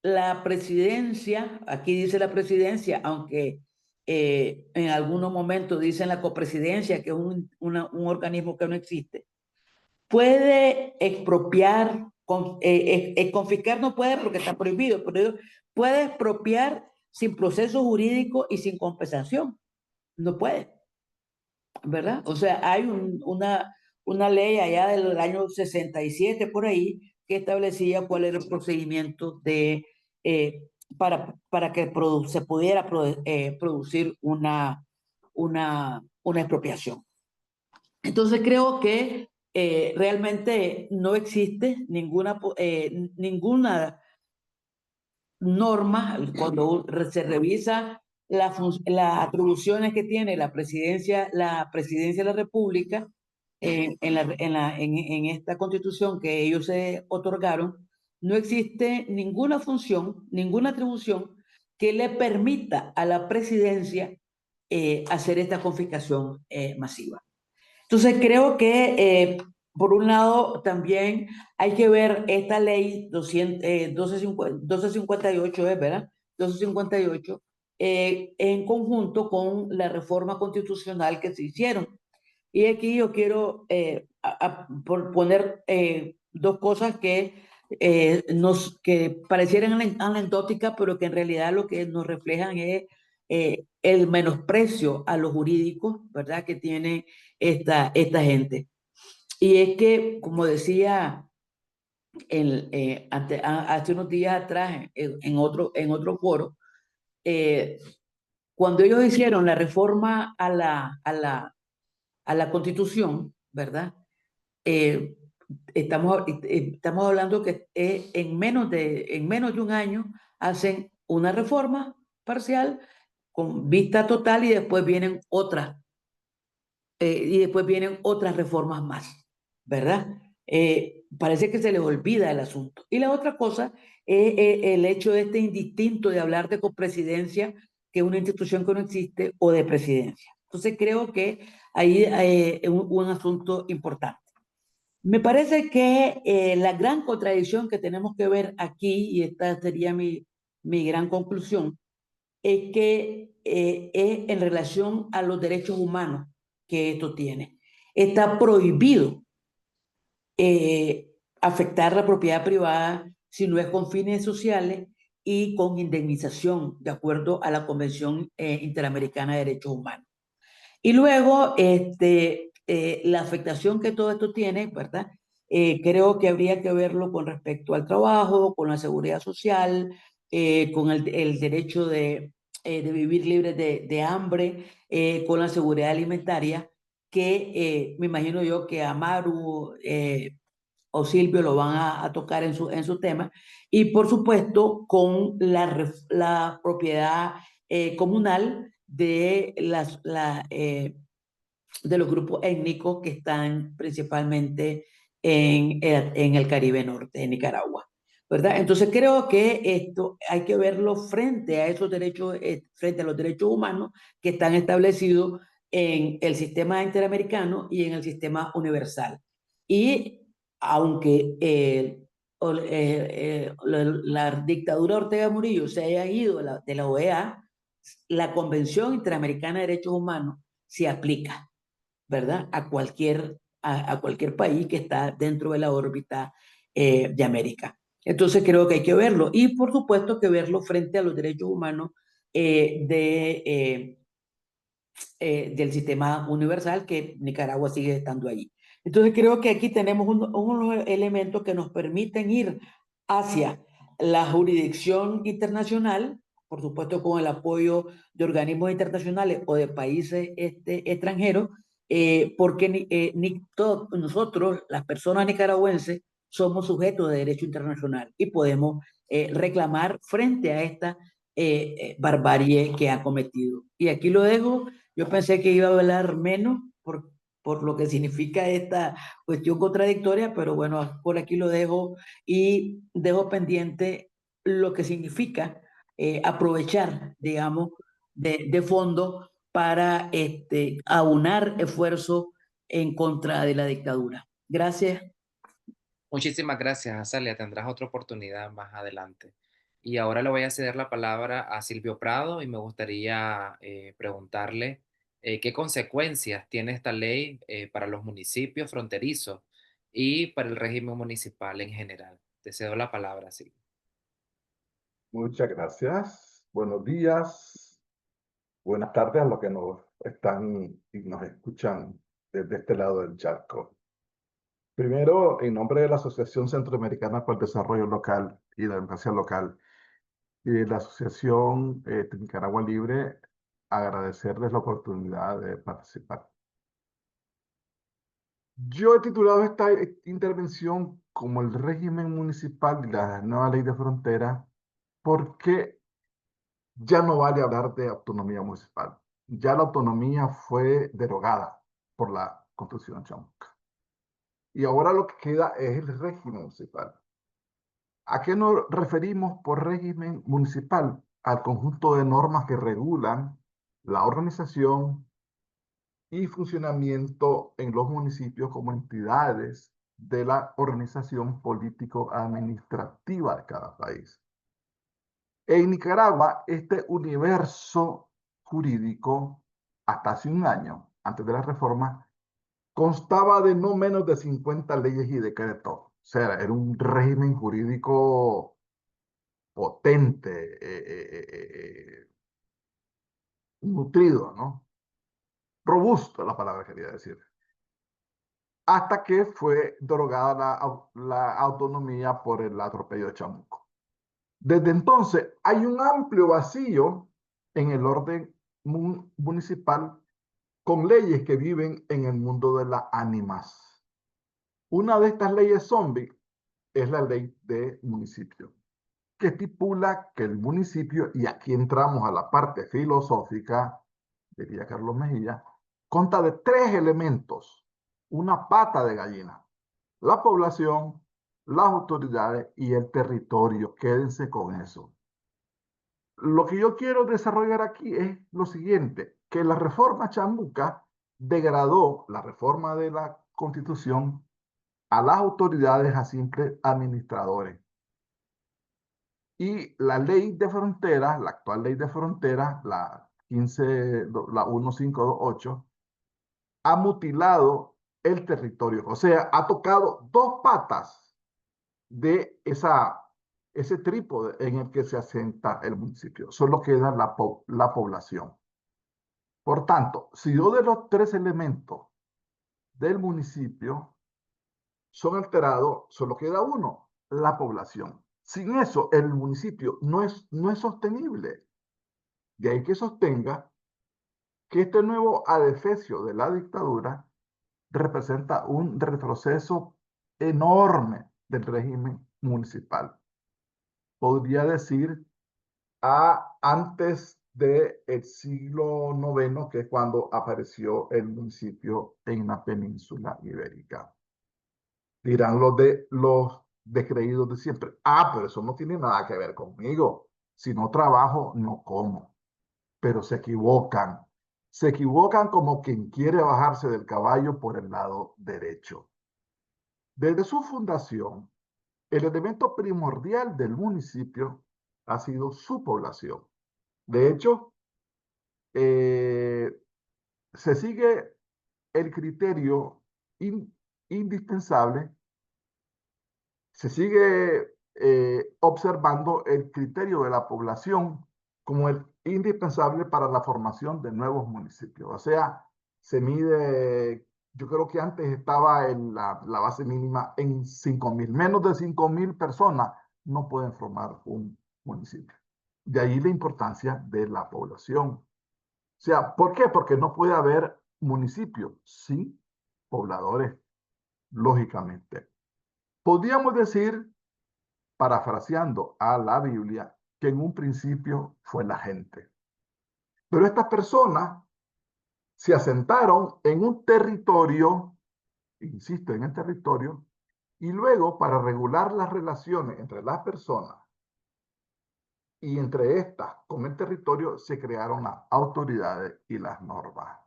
la presidencia, aquí dice la presidencia, aunque en algunos momentos dicen la copresidencia, que es un organismo que no existe, puede expropiar, confiscar no puede porque está prohibido, pero puede expropiar sin proceso jurídico y sin compensación. No puede, ¿verdad? O sea, hay una ley allá del año 67 por ahí que establecía cuál era el procedimiento para que se pudiera producir una expropiación. Entonces creo que realmente no existe ninguna norma cuando se revisa las atribuciones que tiene la presidencia de la República en esta constitución que ellos se otorgaron. No existe ninguna función, ninguna atribución que le permita a la presidencia hacer esta confiscación masiva. Entonces creo que por un lado también hay que ver esta ley 1258, ¿verdad? 1258 en conjunto con la reforma constitucional que se hicieron. Y aquí yo quiero poner dos cosas que parecieran anecdóticas, pero que en realidad lo que nos reflejan es el menosprecio a los jurídicos, ¿verdad? Que tiene esta gente. Y es que, como decía hace unos días atrás en otro foro, cuando ellos hicieron la reforma a la Constitución, ¿verdad? Estamos hablando que en menos de un año hacen una reforma parcial con vista total y después vienen otras reformas más, ¿verdad? Parece que se les olvida el asunto. Y la otra cosa es el hecho de este indistinto de hablar de copresidencia, que es una institución que no existe, o de presidencia. Entonces creo que ahí es un asunto importante. Me parece que la gran contradicción que tenemos que ver aquí, y esta sería mi gran conclusión, es que es en relación a los derechos humanos que esto tiene. Está prohibido afectar la propiedad privada si no es con fines sociales y con indemnización, de acuerdo a la Convención Interamericana de Derechos Humanos. Y luego, la afectación que todo esto tiene, ¿verdad? Creo que habría que verlo con respecto al trabajo, con la seguridad social, con el derecho de vivir libre de hambre, con la seguridad alimentaria, que me imagino yo que Amaru o Silvio lo van a tocar en su tema, y por supuesto con la propiedad comunal de los grupos étnicos que están principalmente en el Caribe Norte, en Nicaragua, ¿verdad? Entonces creo que esto hay que verlo frente a esos derechos, frente a los derechos humanos que están establecidos en el sistema interamericano y en el sistema universal. Y aunque la dictadura Ortega Murillo se haya ido de la OEA, la Convención Interamericana de Derechos Humanos se aplica, ¿verdad? A cualquier país que está dentro de la órbita de América. Entonces creo que hay que verlo y por supuesto que verlo frente a los derechos humanos del sistema universal que Nicaragua sigue estando allí. Entonces creo que aquí tenemos unos elementos que nos permiten ir hacia la jurisdicción internacional, por supuesto con el apoyo de internacionales o de países extranjeros, porque todos nosotros, las personas nicaragüenses, somos sujetos de derecho internacional y podemos reclamar frente a esta barbarie que ha cometido. Y aquí lo dejo. Yo pensé que iba a hablar menos por lo que significa esta cuestión contradictoria, pero bueno, por aquí lo dejo y dejo pendiente lo que significa aprovechar, digamos, de fondo para aunar esfuerzos en contra de la dictadura. Gracias.
Muchísimas gracias, Azalia. Tendrás otra oportunidad más adelante. Y ahora le voy a ceder la palabra a Silvio Prado y me gustaría preguntarle qué consecuencias tiene esta ley para los municipios fronterizos y para el régimen municipal en general. Te cedo la palabra, Silvio.
Muchas gracias. Buenos días, buenas tardes a los que nos están y nos escuchan desde este lado del charco. Primero, en nombre de la Asociación Centroamericana para el Desarrollo Local y la Democracia Local y de la Asociación de Nicaragua Libre, agradecerles la oportunidad de participar. Yo he titulado esta intervención como el régimen municipal y la nueva ley de frontera porque ya no vale hablar de autonomía municipal. Ya la autonomía fue derogada por la Constitución Chamuca. Y ahora lo que queda es el régimen municipal. ¿A qué nos referimos por régimen municipal? Al conjunto de normas que regulan la organización y funcionamiento en los municipios como entidades de la organización político-administrativa de cada país. En Nicaragua, este universo jurídico, hasta hace un año, antes de la reforma, constaba de no menos de 50 leyes y decretos. O sea, era un régimen jurídico potente, nutrido, ¿no? Robusto, la palabra quería decir. Hasta que fue derogada la autonomía por el atropello de Chamuco. Desde entonces hay un amplio vacío en el orden municipal con leyes que viven en el mundo de las ánimas. Una de estas leyes zombie es la ley de municipio, que estipula que el municipio, y aquí entramos a la parte filosófica, diría Carlos Mejía, consta de 3 elementos, una pata de gallina: la población, las autoridades y el territorio. Quédense con eso. Lo que yo quiero desarrollar aquí es lo siguiente, que la reforma Chamuca degradó la reforma de la Constitución a las autoridades a simples administradores. Y la ley de fronteras, la actual ley de fronteras, la 1528, ha mutilado el territorio. O sea, ha tocado 2 patas de ese trípode en el que se asienta el municipio. Solo queda la población. Por tanto, si 2 de los 3 elementos del municipio son alterados, solo queda uno: la población. Sin eso, el municipio no es sostenible. De ahí que sostenga que este nuevo adefesio de la dictadura representa un retroceso enorme del régimen municipal. Podría decir antes del siglo IX, que es cuando apareció el municipio en la península ibérica. Dirán los descreídos de siempre: pero eso no tiene nada que ver conmigo. Si no trabajo, no como. Pero se equivocan. Se equivocan como quien quiere bajarse del caballo por el lado derecho. Desde su fundación, el elemento primordial del municipio ha sido su población. De hecho, se sigue el criterio indispensable, se sigue observando el criterio de la población como el indispensable para la formación de nuevos municipios. O sea, se mide, yo creo que antes estaba en la base mínima en 5.000. Menos de 5.000 personas no pueden formar un municipio. De ahí la importancia de la población. O sea, ¿por qué? Porque no puede haber municipio sin pobladores, lógicamente. Podríamos decir, parafraseando a la Biblia, que en un principio fue la gente. Pero estas personas se asentaron en un territorio, insisto, en el territorio, y luego para regular las relaciones entre las personas y entre estas con el territorio se crearon las autoridades y las normas.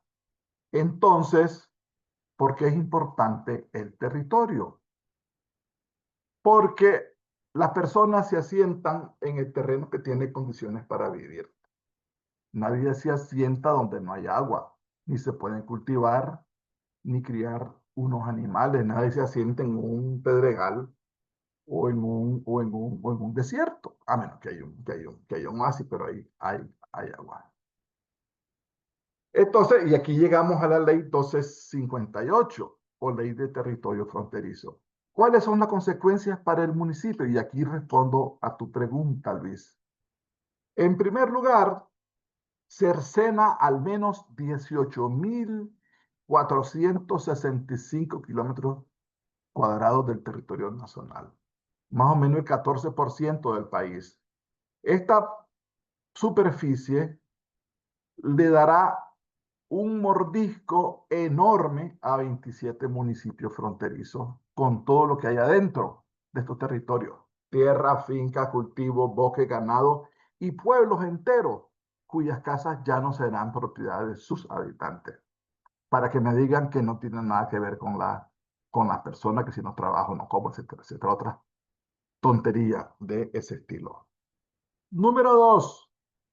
Entonces, ¿por qué es importante el territorio? Porque las personas se asientan en el terreno que tiene condiciones para vivir. Nadie se asienta donde no hay agua, ni se pueden cultivar, ni criar unos animales. Nadie se asienta en un pedregal o en un desierto, a menos que haya un oasis, pero ahí hay agua. Entonces, y aquí llegamos a la ley 1258, o ley de territorio fronterizo. ¿Cuáles son las consecuencias para el municipio? Y aquí respondo a tu pregunta, Luis. En primer lugar, cercena al menos 18.465 kilómetros cuadrados del territorio nacional, más o menos el 14% del país. Esta superficie le dará un mordisco enorme a 27 municipios fronterizos con todo lo que hay adentro de estos territorios. Tierra, finca, cultivo, bosque, ganado y pueblos enteros cuyas casas ya no serán propiedad de sus habitantes. Para que me digan que no tienen nada que ver con las personas, que si no trabajo, no como, etcétera, etcétera. Otra tontería de ese estilo. Número 2,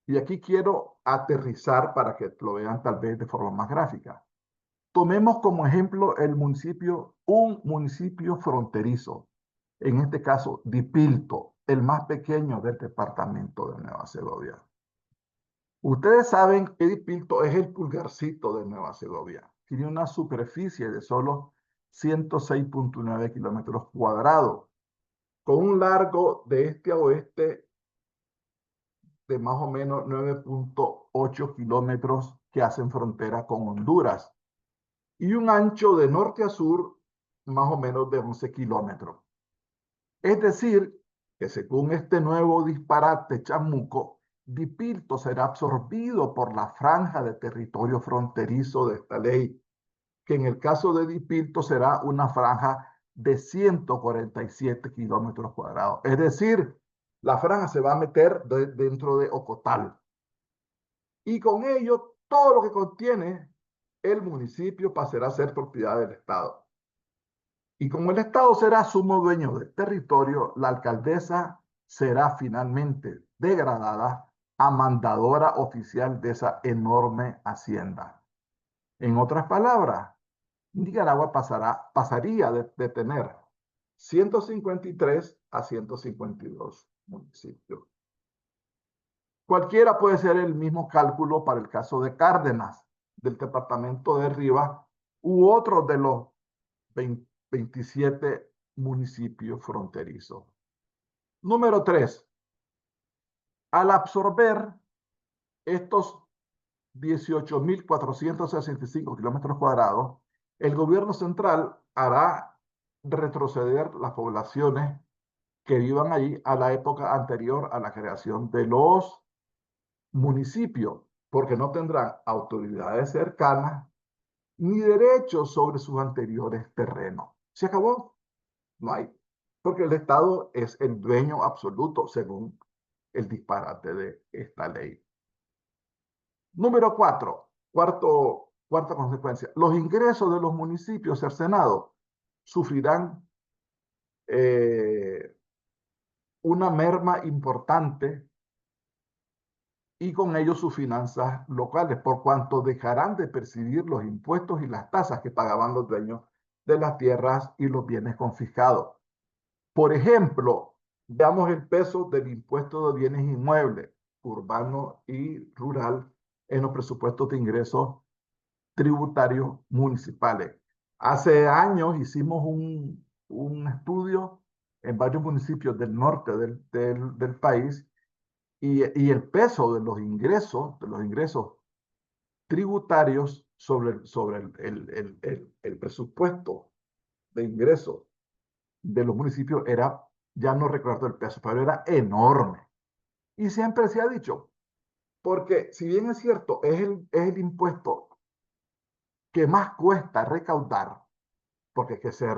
y aquí quiero aterrizar para que lo vean tal vez de forma más gráfica. Tomemos como ejemplo un municipio fronterizo, en este caso Dipilto, el más pequeño del departamento de Nueva Segovia. Ustedes saben que Dipilto es el pulgarcito de Nueva Segovia. Tiene una superficie de solo 106.9 kilómetros cuadrados, con un largo de este a oeste de más o menos 9.8 kilómetros que hacen frontera con Honduras y un ancho de norte a sur más o menos de 11 kilómetros. Es decir, que según este nuevo disparate chamuco, Dipilto será absorbido por la franja de territorio fronterizo de esta ley, que en el caso de Dipilto será una franja de 147 kilómetros cuadrados. Es decir, la franja se va a meter dentro de Ocotal. Y con ello, todo lo que contiene el municipio pasará a ser propiedad del Estado. Y como el Estado será sumo dueño del territorio, la alcaldesa será finalmente degradada a mandadora oficial de esa enorme hacienda. En otras palabras, Nicaragua pasaría de tener 153 a 152 municipios. Cualquiera puede ser el mismo cálculo para el caso de Cárdenas, del departamento de Rivas, u otros de los 27 municipios fronterizos. Número 3. Al absorber estos 18.465 kilómetros cuadrados, el gobierno central hará retroceder las poblaciones que vivan allí a la época anterior a la creación de los municipios, porque no tendrán autoridades cercanas ni derechos sobre sus anteriores terrenos. ¿Se acabó? No hay, porque el Estado es el dueño absoluto según el disparate de esta ley. Número 4, cuarta consecuencia. Los ingresos de los municipios cercenados sufrirán una merma importante y con ello sus finanzas locales, por cuanto dejarán de percibir los impuestos y las tasas que pagaban los dueños de las tierras y los bienes confiscados. Por ejemplo, veamos el peso del impuesto de bienes inmuebles, urbano y rural, en los presupuestos de ingresos tributarios municipales. Hace años hicimos un estudio en varios municipios del norte del país y el peso de los ingresos tributarios sobre el presupuesto de ingresos de los municipios era, ya no recuerdo el peso, pero era enorme. Y siempre se ha dicho, porque si bien es cierto, es el impuesto que más cuesta recaudar, porque hay que hacer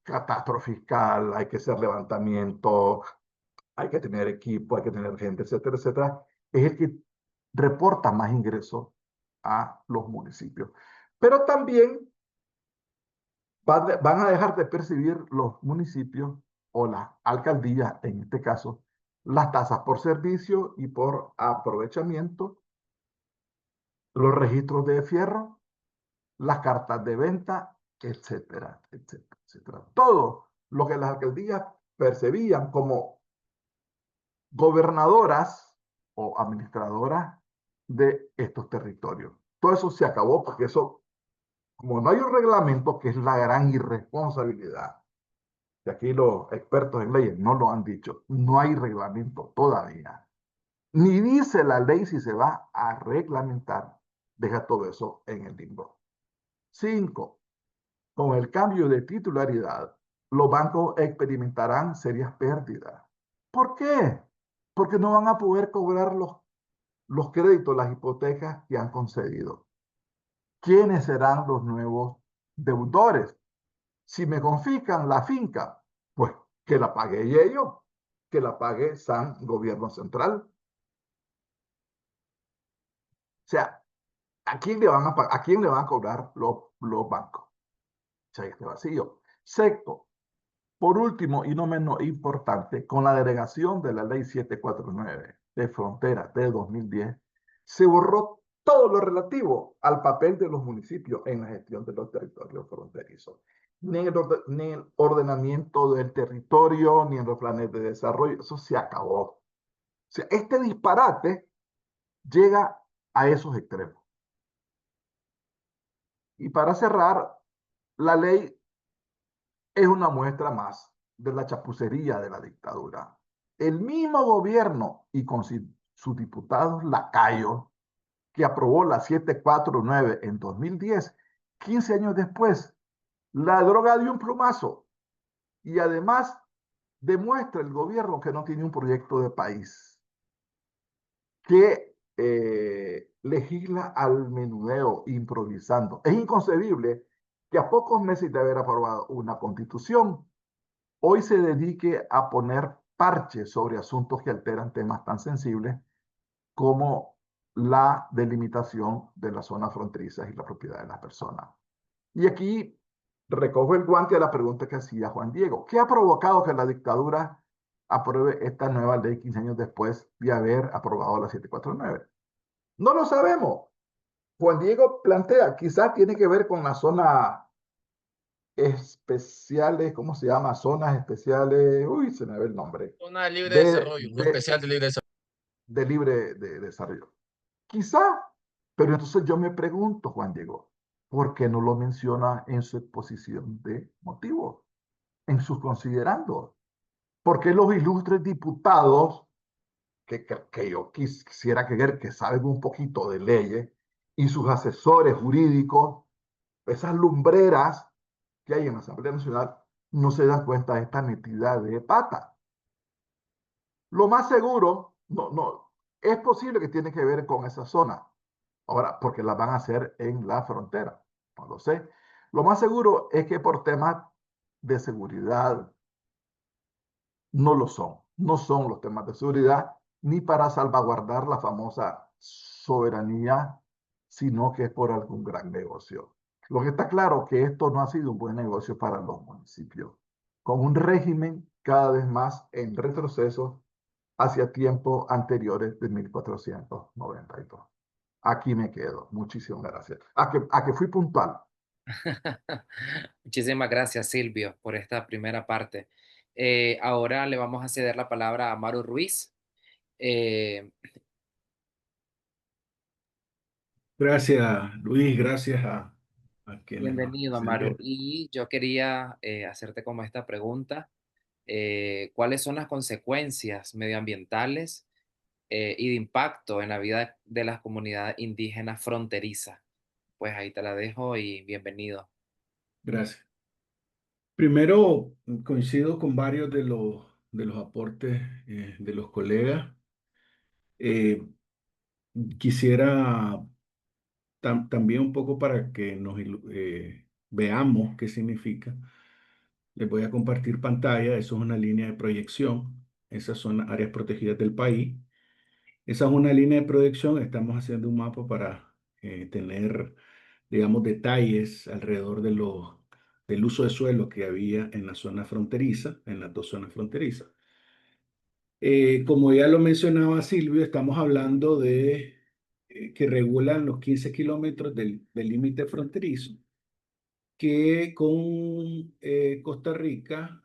catástrofe fiscal, hay que hacer levantamiento, hay que tener equipo, hay que tener gente, etcétera, etcétera, es el que reporta más ingresos a los municipios. Pero también van a dejar de percibir los municipios o las alcaldías, en este caso, las tasas por servicio y por aprovechamiento, los registros de fierro, las cartas de venta, etcétera, etcétera, etcétera. Todo lo que las alcaldías percibían como gobernadoras o administradoras de estos territorios. Todo eso se acabó porque eso, como no hay un reglamento, que es la gran irresponsabilidad, y aquí los expertos en leyes no lo han dicho, no hay reglamento todavía. Ni dice la ley si se va a reglamentar. Deja todo eso en el limbo. 5. Con el cambio de titularidad, los bancos experimentarán serias pérdidas. ¿Por qué? Porque no van a poder cobrar los créditos, las hipotecas que han concedido. ¿Quiénes serán los nuevos deudores? Si me confiscan la finca, pues que la pague ellos, que la pague San Gobierno Central. O sea, ¿a quién le van a quién le van a cobrar los bancos? O sea, este vacío. Sexto, por último y no menos importante, con la derogación de la Ley 749 de Fronteras de 2010, se borró todo lo relativo al papel de los municipios en la gestión de los territorios fronterizos. Ni el ordenamiento del territorio, ni en los planes de desarrollo, eso se acabó. O sea, este disparate llega a esos extremos. Y para cerrar, la ley es una muestra más de la chapucería de la dictadura. El mismo gobierno y con sus diputados lacayos que aprobó la 749 en 2010, 15 años después, la droga de un plumazo y además demuestra el gobierno que no tiene un proyecto de país, que legisla al menudeo, improvisando. Es inconcebible que a pocos meses de haber aprobado una constitución, hoy se dedique a poner parches sobre asuntos que alteran temas tan sensibles como la delimitación de las zonas fronterizas y la propiedad de las personas. Y aquí recojo el guante a la pregunta que hacía Juan Diego. ¿Qué ha provocado que la dictadura apruebe esta nueva ley 15 años después de haber aprobado la 749? No lo sabemos. Juan Diego plantea, quizás tiene que ver con la zona especiales, ¿cómo se llama? Zonas especiales, uy, se me ve el nombre,
Zona de libre
de,
desarrollo, o
de,
especial de libre desarrollo.
de libre de desarrollo. Quizá, pero entonces yo me pregunto, Juan Diego, ¿por qué no lo menciona en su exposición de motivos, en sus considerandos? ¿Por qué los ilustres diputados, que yo quisiera creer que saben un poquito de leyes, y sus asesores jurídicos, esas lumbreras que hay en la Asamblea Nacional, no se dan cuenta de esta metida de pata? Lo más seguro, no, es posible que tiene que ver con esa zona. Ahora, porque la van a hacer en la frontera, no lo sé. Lo más seguro es que por temas de seguridad no lo son. No son los temas de seguridad ni para salvaguardar la famosa soberanía, sino que es por algún gran negocio. Lo que está claro es que esto no ha sido un buen negocio para los municipios, con un régimen cada vez más en retroceso hacia tiempos anteriores de 1492. Aquí me quedo. Muchísimas gracias. A que fui puntual.
Muchísimas gracias, Silvio, por esta primera parte. Ahora le vamos a ceder la palabra a Maru Ruiz. Eh,
Gracias, Luis, gracias a quienes nos
Bienvenido, Amaru.
precedieron.
Y yo quería hacerte como esta pregunta. ¿Cuáles son las consecuencias medioambientales y de impacto en la vida de las comunidades indígenas fronterizas? Pues ahí te la dejo y bienvenido.
Gracias. Primero, coincido con varios de los aportes de los colegas. Eh, Quisiera también un poco para que veamos qué significa. Les voy a compartir pantalla. Eso es una línea de proyección. Esas son las áreas protegidas del país. Esa es una línea de proyección. Estamos haciendo un mapa para tener, digamos, detalles alrededor del uso de suelo que había en la zona fronteriza, en las dos zonas fronterizas. Como ya lo mencionaba Silvio, estamos hablando de que regulan los 15 kilómetros del límite fronterizo, que con Costa Rica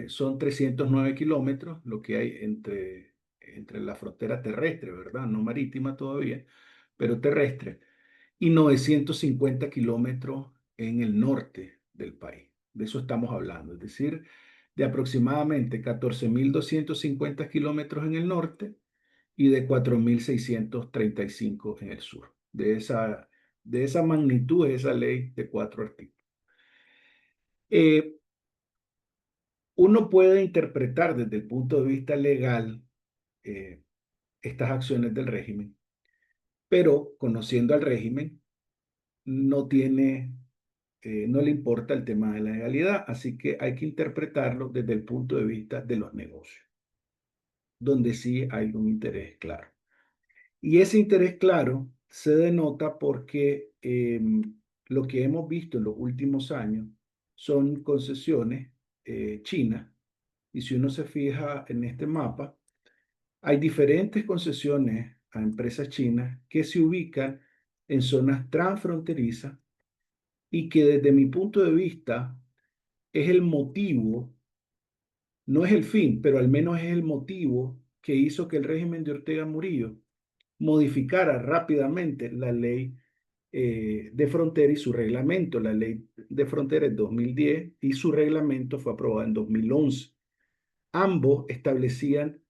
son 309 kilómetros, lo que hay entre la frontera terrestre, ¿verdad? No marítima todavía, pero terrestre, y 950 kilómetros en el norte del país. De eso estamos hablando, es decir, de aproximadamente 14.250 kilómetros en el norte y de 4.635 en el sur. De esa magnitud es esa ley de 4 artículos. Uno puede interpretar desde el punto de vista legal estas acciones del régimen, pero conociendo al régimen, no le importa el tema de la legalidad, así que hay que interpretarlo desde el punto de vista de los negocios, donde sí hay un interés claro. Y ese interés claro se denota porque lo que hemos visto en los últimos años son concesiones chinas, y si uno se fija en este mapa, hay diferentes concesiones a empresas chinas que se ubican en zonas transfronterizas y que desde mi punto de vista es el motivo, no es el fin, pero al menos es el motivo que hizo que el régimen de Ortega Murillo modificara rápidamente la ley de frontera y su reglamento. La ley de frontera es 2010 y su reglamento fue aprobado en 2011. Ambos establecían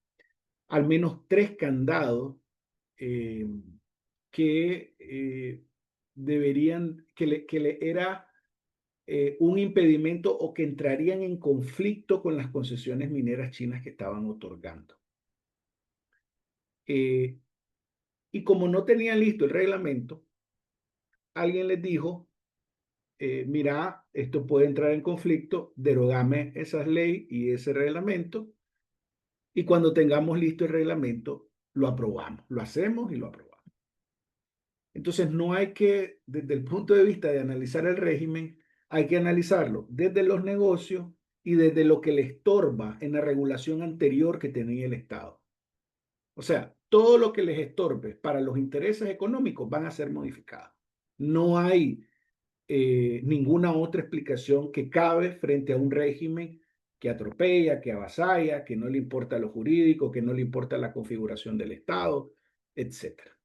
al menos 3 candados eh, que que le era un impedimento o que entrarían en conflicto con las concesiones mineras chinas que estaban otorgando. Y como no tenían listo el reglamento, alguien les dijo, mira, esto puede entrar en conflicto, derogame esas leyes y ese reglamento, y cuando tengamos listo el reglamento, lo aprobamos, lo hacemos y lo aprobamos. Entonces no hay que, desde el punto de vista de analizar el régimen, hay que analizarlo desde los negocios y desde lo que le estorba en la regulación anterior que tenía el Estado. O sea, todo lo que les estorbe para los intereses económicos van a ser modificados. No hay ninguna otra explicación que cabe frente a un régimen que atropella, que avasalla, que no le importa lo jurídico, que no le importa la configuración del Estado, etcétera.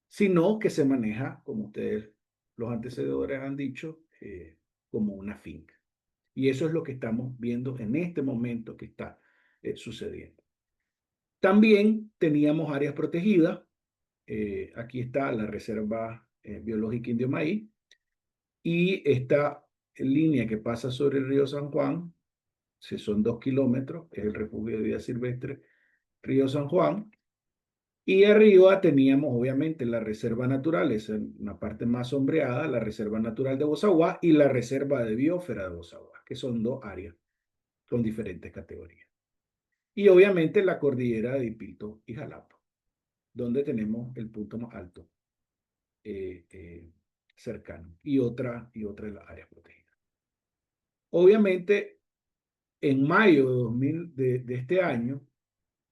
Sino que se maneja, como ustedes, los antecedentes han dicho, como una finca. Y eso es lo que estamos viendo en este momento que está sucediendo. También teníamos áreas protegidas. Aquí está la Reserva Biológica Indio Maíz y esta línea que pasa sobre el río San Juan, si son 2 kilómetros, es el refugio de vida silvestre Río San Juan. Y arriba teníamos obviamente la reserva natural, esa es una parte más sombreada, la reserva natural de Bozaguá y la reserva de biosfera de Bozaguá, que son 2 áreas con diferentes categorías. Y obviamente la cordillera de Dipildo y Jalapa, donde tenemos el punto más alto cercano y otra de las áreas protegidas. Obviamente, en mayo de este año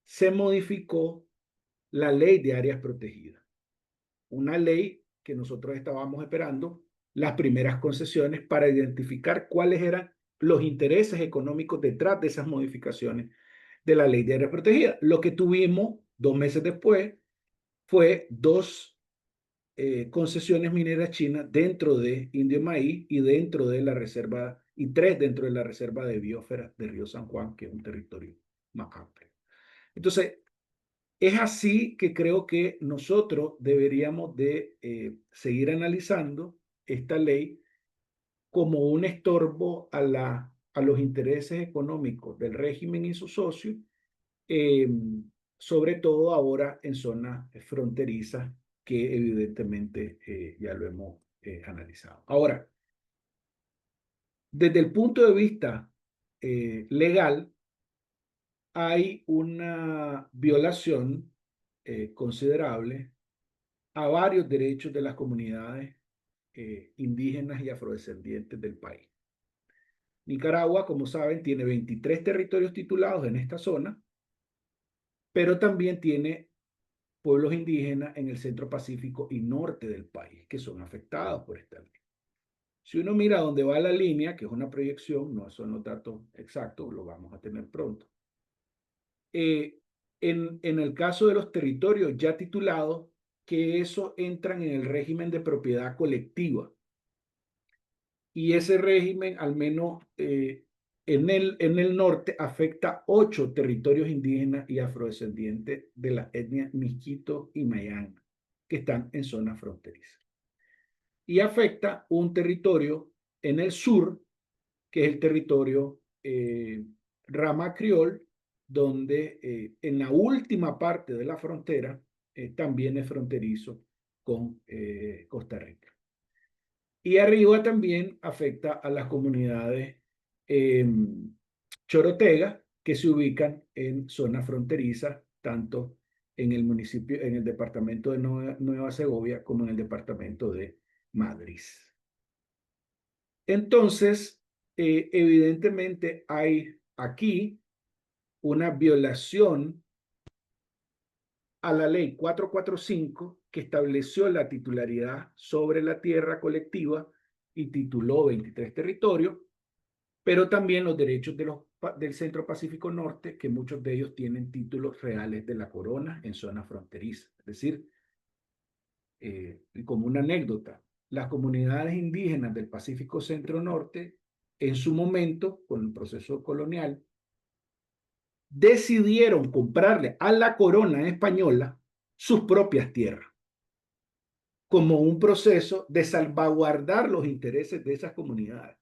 se modificó la ley de áreas protegidas. Una ley que nosotros estábamos esperando las primeras concesiones para identificar cuáles eran los intereses económicos detrás de esas modificaciones de la ley de áreas protegidas. Lo que tuvimos 2 meses después fue 2 concesiones mineras chinas dentro de Indio Maíz y dentro de la reserva, y 3 dentro de la reserva de biosfera de Río San Juan, que es un territorio más amplio. Entonces, es así que creo que nosotros deberíamos de seguir analizando esta ley como un estorbo a a los intereses económicos del régimen y sus socios, sobre todo ahora en zonas fronterizas que evidentemente ya lo hemos analizado. Ahora, desde el punto de vista legal, hay una violación considerable a varios derechos de las comunidades indígenas y afrodescendientes del país. Nicaragua, como saben, tiene 23 territorios titulados en esta zona, pero también tiene pueblos indígenas en el centro pacífico y norte del país que son afectados por esta ley. Si uno mira dónde va la línea, que es una proyección, no son los datos exactos, lo vamos a tener pronto. En el caso de los territorios ya titulados, que eso entran en el régimen de propiedad colectiva. Y ese régimen, al menos en el norte, afecta 8 territorios indígenas y afrodescendientes de la etnia Miskito y Mayán, que están en zonas fronterizas. Y afecta un territorio en el sur, que es el territorio Rama Criol, donde en la última parte de la frontera también es fronterizo con Costa Rica. Y arriba también afecta a las comunidades chorotegas que se ubican en zonas fronterizas, tanto en el municipio, en el departamento de Nueva Segovia, como en el departamento de Madrid. Entonces, evidentemente hay aquí una violación a la ley 445 que estableció la titularidad sobre la tierra colectiva y tituló 23 territorios, pero también los derechos del Centro Pacífico Norte, que muchos de ellos tienen títulos reales de la corona en zonas fronterizas. Es decir, como una anécdota, las comunidades indígenas del Pacífico Centro Norte, en su momento, con el proceso colonial, decidieron comprarle a la corona española sus propias tierras, como un proceso de salvaguardar los intereses de esas comunidades.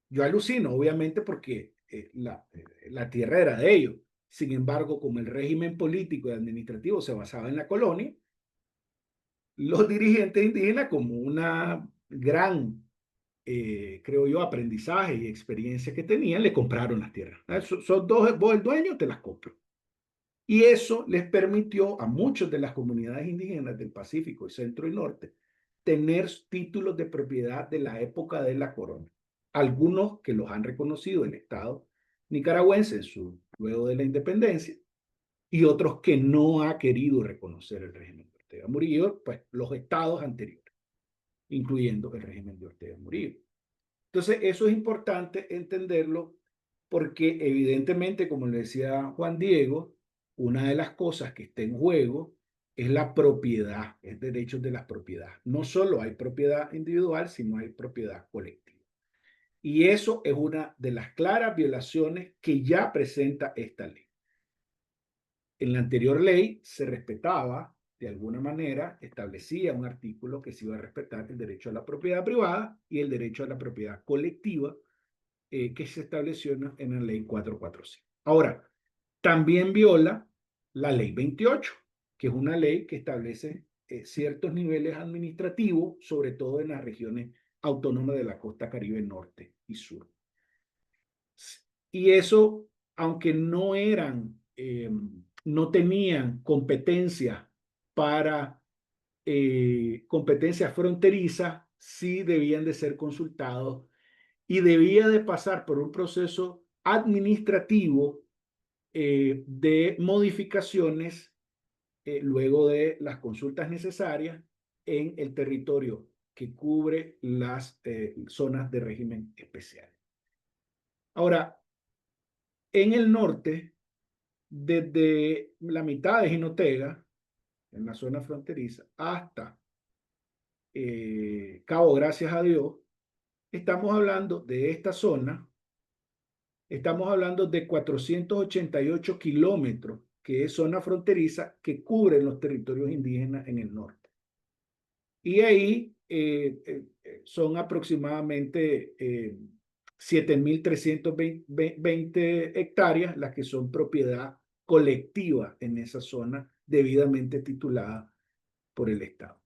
Yo alucino, obviamente, porque la tierra era de ellos. Sin embargo, como el régimen político y administrativo se basaba en la colonia, los dirigentes indígenas, como una gran, creo yo, aprendizaje y experiencia que tenían, le compraron las tierras. Son dos, vos el dueño, te las compro. Y eso les permitió a muchas de las comunidades indígenas del Pacífico, Centro y Norte, tener títulos de propiedad de la época de la corona. Algunos que los han reconocido el Estado nicaragüense luego de la independencia, y otros que no ha querido reconocer el régimen de Ortega Murillo, pues los estados anteriores, incluyendo el régimen de Ortega Murillo. Entonces, eso es importante entenderlo porque evidentemente, como le decía Juan Diego, una de las cosas que está en juego es la propiedad, es derechos de la propiedad. No solo hay propiedad individual, sino hay propiedad colectiva. Y eso es una de las claras violaciones que ya presenta esta ley. En la anterior ley se respetaba, de alguna manera, establecía un artículo que se iba a respetar el derecho a la propiedad privada y el derecho a la propiedad colectiva que se estableció en la ley 445. Ahora, también viola la ley 28, que es una ley que establece ciertos niveles administrativos, sobre todo en las regiones autónomas de la costa Caribe Norte y Sur. Y eso, aunque no tenían competencia para competencias fronterizas, sí debían de ser consultados y debía de pasar por un proceso administrativo de modificaciones luego de las consultas necesarias en el territorio que cubre las zonas de régimen especial. Ahora, en el norte, desde la mitad de Jinotega, en la zona fronteriza, hasta Cabo Gracias a Dios, estamos hablando de esta zona, estamos hablando de 488 kilómetros, que es zona fronteriza que cubren los territorios indígenas en el norte. Y ahí son aproximadamente 7.320 hectáreas las que son propiedad colectiva en esa zona debidamente titulada por el Estado.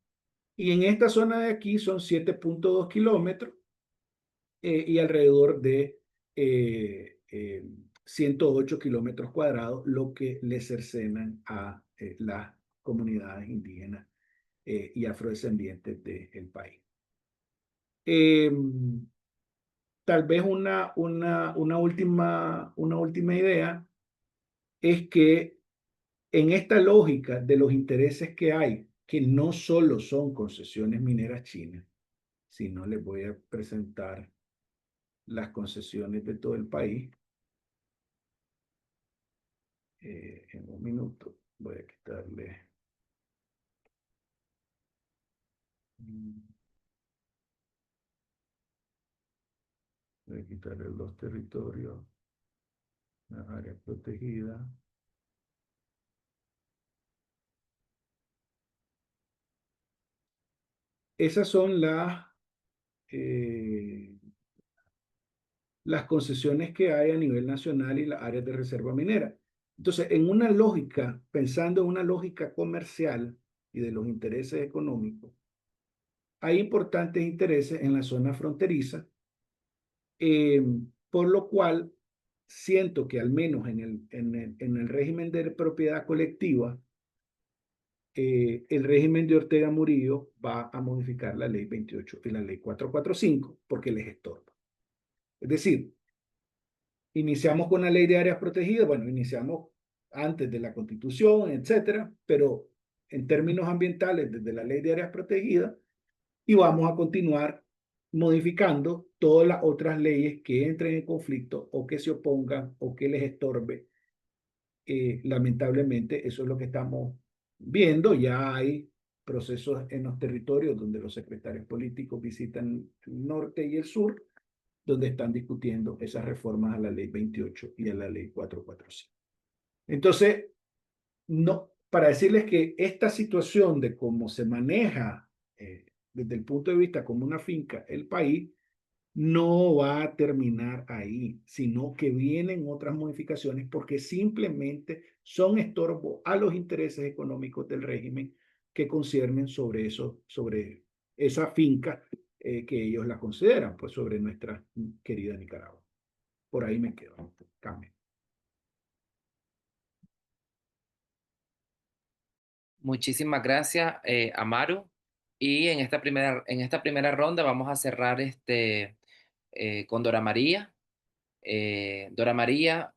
Y en esta zona de aquí son 7.2 kilómetros y alrededor de 108 kilómetros cuadrados, lo que le cercenan a las comunidades indígenas y afrodescendientes del país. Tal vez una última idea es que en esta lógica de los intereses que hay, que no solo son concesiones mineras chinas, sino les voy a presentar las concesiones de todo el país. En un minuto voy a quitarle. Voy a quitarle los territorios, las áreas protegidas. Esas son las concesiones que hay a nivel nacional y las áreas de reserva minera. Entonces, en una lógica, pensando en una lógica comercial y de los intereses económicos, hay importantes intereses en la zona fronteriza, por lo cual siento que al menos en el régimen de propiedad colectiva, el régimen de Ortega Murillo va a modificar la ley 28 y la ley 445 porque les estorba. Es decir, iniciamos con la ley de áreas protegidas, bueno, iniciamos antes de la Constitución, etcétera, pero en términos ambientales desde la ley de áreas protegidas y vamos a continuar modificando todas las otras leyes que entren en conflicto o que se opongan o que les estorbe. Lamentablemente, eso es lo que estamos viendo. Ya hay procesos en los territorios donde los secretarios políticos visitan el norte y el sur, donde están discutiendo esas reformas a la ley 28 y a la ley 445. Entonces, no, para decirles que esta situación de cómo se maneja desde el punto de vista como una finca el país, no va a terminar ahí, sino que vienen otras modificaciones porque simplemente son estorbo a los intereses económicos del régimen que conciernen sobre eso, sobre esa finca que ellos la consideran, pues sobre nuestra querida Nicaragua. Por ahí me quedo. Cambio.
Muchísimas gracias, Amaru. Y en esta primera ronda vamos a cerrar con Dora María. Dora María,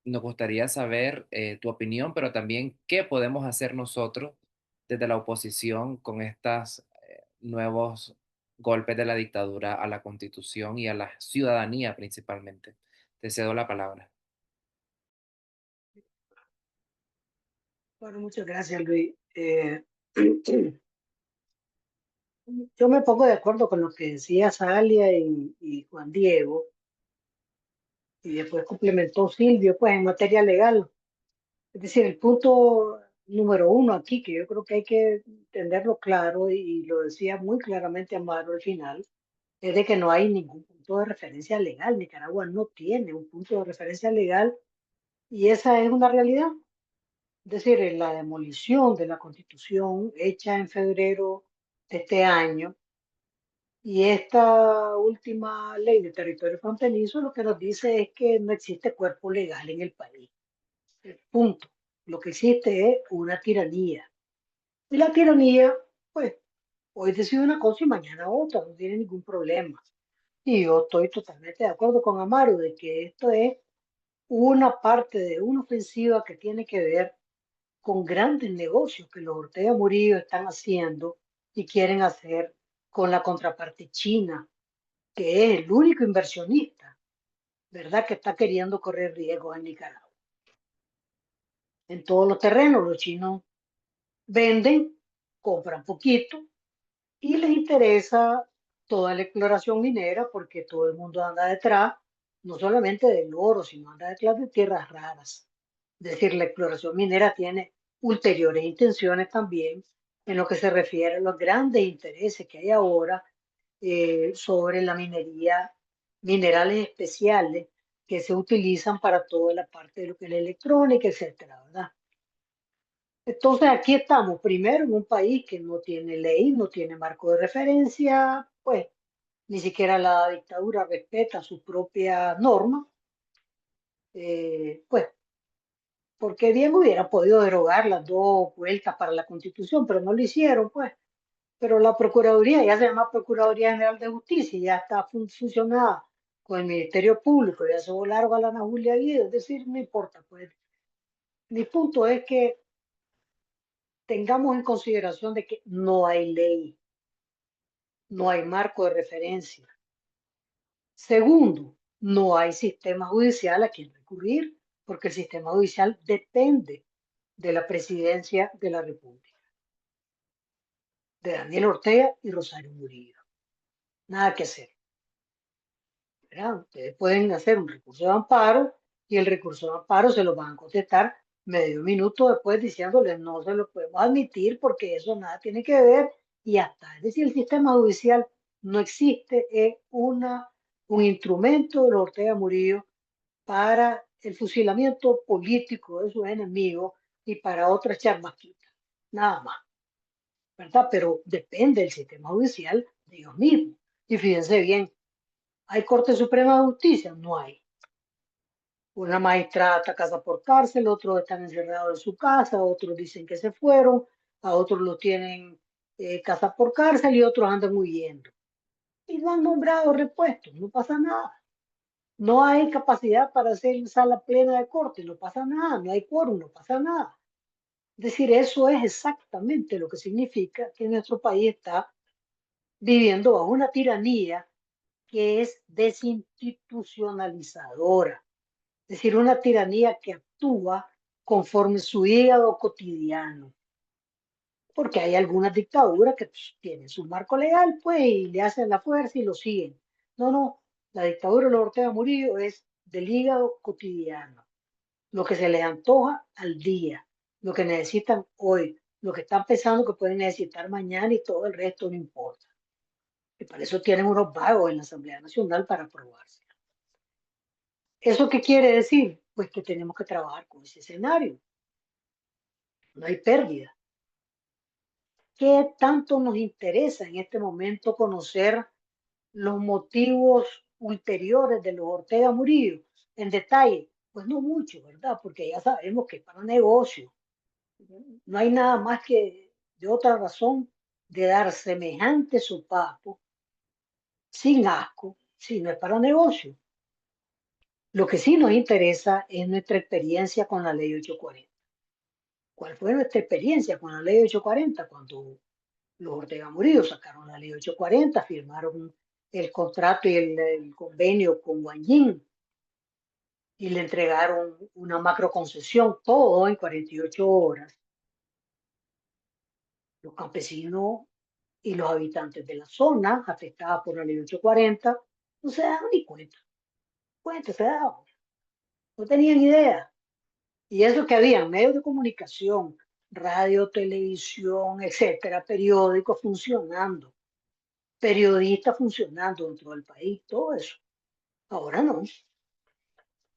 nos gustaría saber tu opinión, pero también qué podemos hacer nosotros desde la oposición con estos nuevos golpes de la dictadura a la Constitución y a la ciudadanía principalmente. Te cedo la palabra.
Bueno, muchas gracias, Luis. Yo me pongo de acuerdo con lo que decía Salia y Juan Diego, y después complementó Silvio, pues en materia legal. Es decir, el punto número uno aquí, que yo creo que hay que tenerlo claro, y lo decía muy claramente Amaro al final, es de que no hay ningún punto de referencia legal. Nicaragua no tiene un punto de referencia legal y esa es una realidad. Es decir, en la demolición de la Constitución hecha en febrero de este año y esta última ley de territorio fronterizo lo que nos dice es que no existe cuerpo legal en el país. Punto. Lo que existe es una tiranía. Y la tiranía, pues, hoy decide una cosa y mañana otra, no tiene ningún problema. Y yo estoy totalmente de acuerdo con Amaro de que esto es una parte de una ofensiva que tiene que ver con grandes negocios que los Ortega Murillo están haciendo y quieren hacer con la contraparte china, que es el único inversionista, ¿verdad?, que está queriendo correr riesgos en Nicaragua. En todos los terrenos, los chinos venden, compran poquito y les interesa toda la exploración minera porque todo el mundo anda detrás, no solamente del oro, sino anda detrás de tierras raras. Es decir, la exploración minera tiene ulteriores intenciones también en lo que se refiere a los grandes intereses que hay ahora sobre la minería minerales especiales que se utilizan para toda la parte de lo que es la electrónica, etcétera, ¿verdad? Entonces aquí estamos, primero en un país que no tiene ley, no tiene marco de referencia, pues ni siquiera la dictadura respeta sus propias normas, pues porque bien hubiera podido derogar las dos vueltas para la Constitución, pero no lo hicieron, pues. Pero la Procuraduría ya se llama Procuraduría General de Justicia, ya está funcionada con el Ministerio Público, ya se volaron a la Ana Julia Guido, es decir, no importa, pues. Mi punto es que tengamos en consideración de que no hay ley, no hay marco de referencia. Segundo, no hay sistema judicial a quien recurrir, porque el sistema judicial depende de la presidencia de la República, de Daniel Ortega y Rosario Murillo. Nada que hacer. ¿Verdad? Ustedes pueden hacer un recurso de amparo y el recurso de amparo se lo van a contestar medio minuto después diciéndoles no se lo podemos admitir porque eso nada tiene que ver y ya está. Es decir, el sistema judicial no existe, es un instrumento de los Ortega Murillo para el fusilamiento político de sus enemigos y para otras charmasquitas, nada más, ¿verdad? Pero depende del sistema judicial de ellos mismos. Y fíjense bien, ¿hay Corte Suprema de Justicia? No hay. Una magistrada está casa por cárcel, otros están encerrados en su casa, otros dicen que se fueron, a otros los tienen casa por cárcel y otros andan huyendo. Y no han nombrado repuestos, no pasa nada. No hay capacidad para hacer sala plena de corte, no pasa nada, no hay quórum, no pasa nada. Es decir, eso es exactamente lo que significa que nuestro país está viviendo bajo una tiranía que es desinstitucionalizadora. Es decir, una tiranía que actúa conforme su hígado cotidiano. Porque hay algunas dictaduras que pues, tienen su marco legal, pues, y le hacen la fuerza y lo siguen. No, no, la dictadura de los Ortega Murillo es del hígado cotidiano. Lo que se les antoja al día, lo que necesitan hoy, lo que están pensando que pueden necesitar mañana y todo el resto no importa. Y para eso tienen unos vagos en la Asamblea Nacional para aprobarse. ¿Eso qué quiere decir? Pues que tenemos que trabajar con ese escenario. No hay pérdida. ¿Qué tanto nos interesa en este momento conocer los motivos ulteriores de los Ortega Murillo en detalle? Pues no mucho, ¿verdad? Porque ya sabemos que es para negocio. No hay nada más que de otra razón de dar semejante sopapo sin asco, si no es para negocio. Lo que sí nos interesa es nuestra experiencia con la ley 840. ¿Cuál fue nuestra experiencia con la ley 840? Cuando los Ortega Murillo sacaron la ley 840, firmaron el contrato y el convenio con Guanyin y le entregaron una macroconcesión, todo en 48 horas. Los campesinos y los habitantes de la zona afectada por la ley 840 no se daban ni cuenta se daban, no tenían idea. Y eso que había medios de comunicación, radio, televisión, etcétera, periódicos funcionando, periodistas funcionando dentro del país, todo eso. Ahora no. Es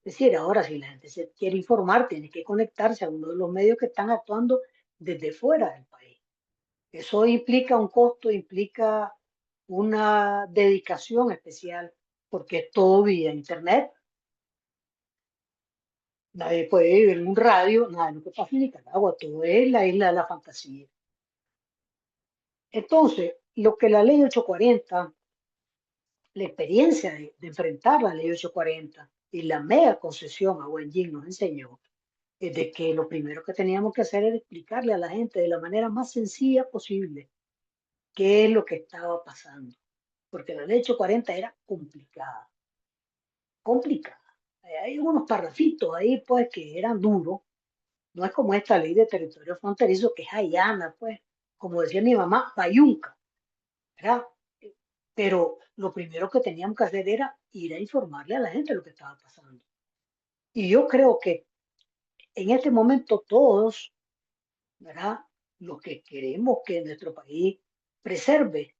decir, ahora si la gente se quiere informar, tiene que conectarse a uno de los medios que están actuando desde fuera del país. Eso implica un costo, implica una dedicación especial, porque es todo vía internet. Nadie puede vivir en un radio, nada de lo que pasa en Nicaragua, todo es la isla de la fantasía. Entonces, lo que la ley 840, la experiencia de enfrentar la ley 840 y la mega concesión a Wenjin nos enseñó, es de que lo primero que teníamos que hacer era explicarle a la gente de la manera más sencilla posible qué es lo que estaba pasando. Porque la ley 840 era complicada, complicada. Hay unos parrafitos ahí, pues, que eran duros. No es como esta ley de territorio fronterizo que es allana, pues, como decía mi mamá, bayunca, ¿verdad? Pero lo primero que teníamos que hacer era ir a informarle a la gente lo que estaba pasando. Y yo creo que en este momento todos, ¿verdad? Los que queremos que nuestro país preserve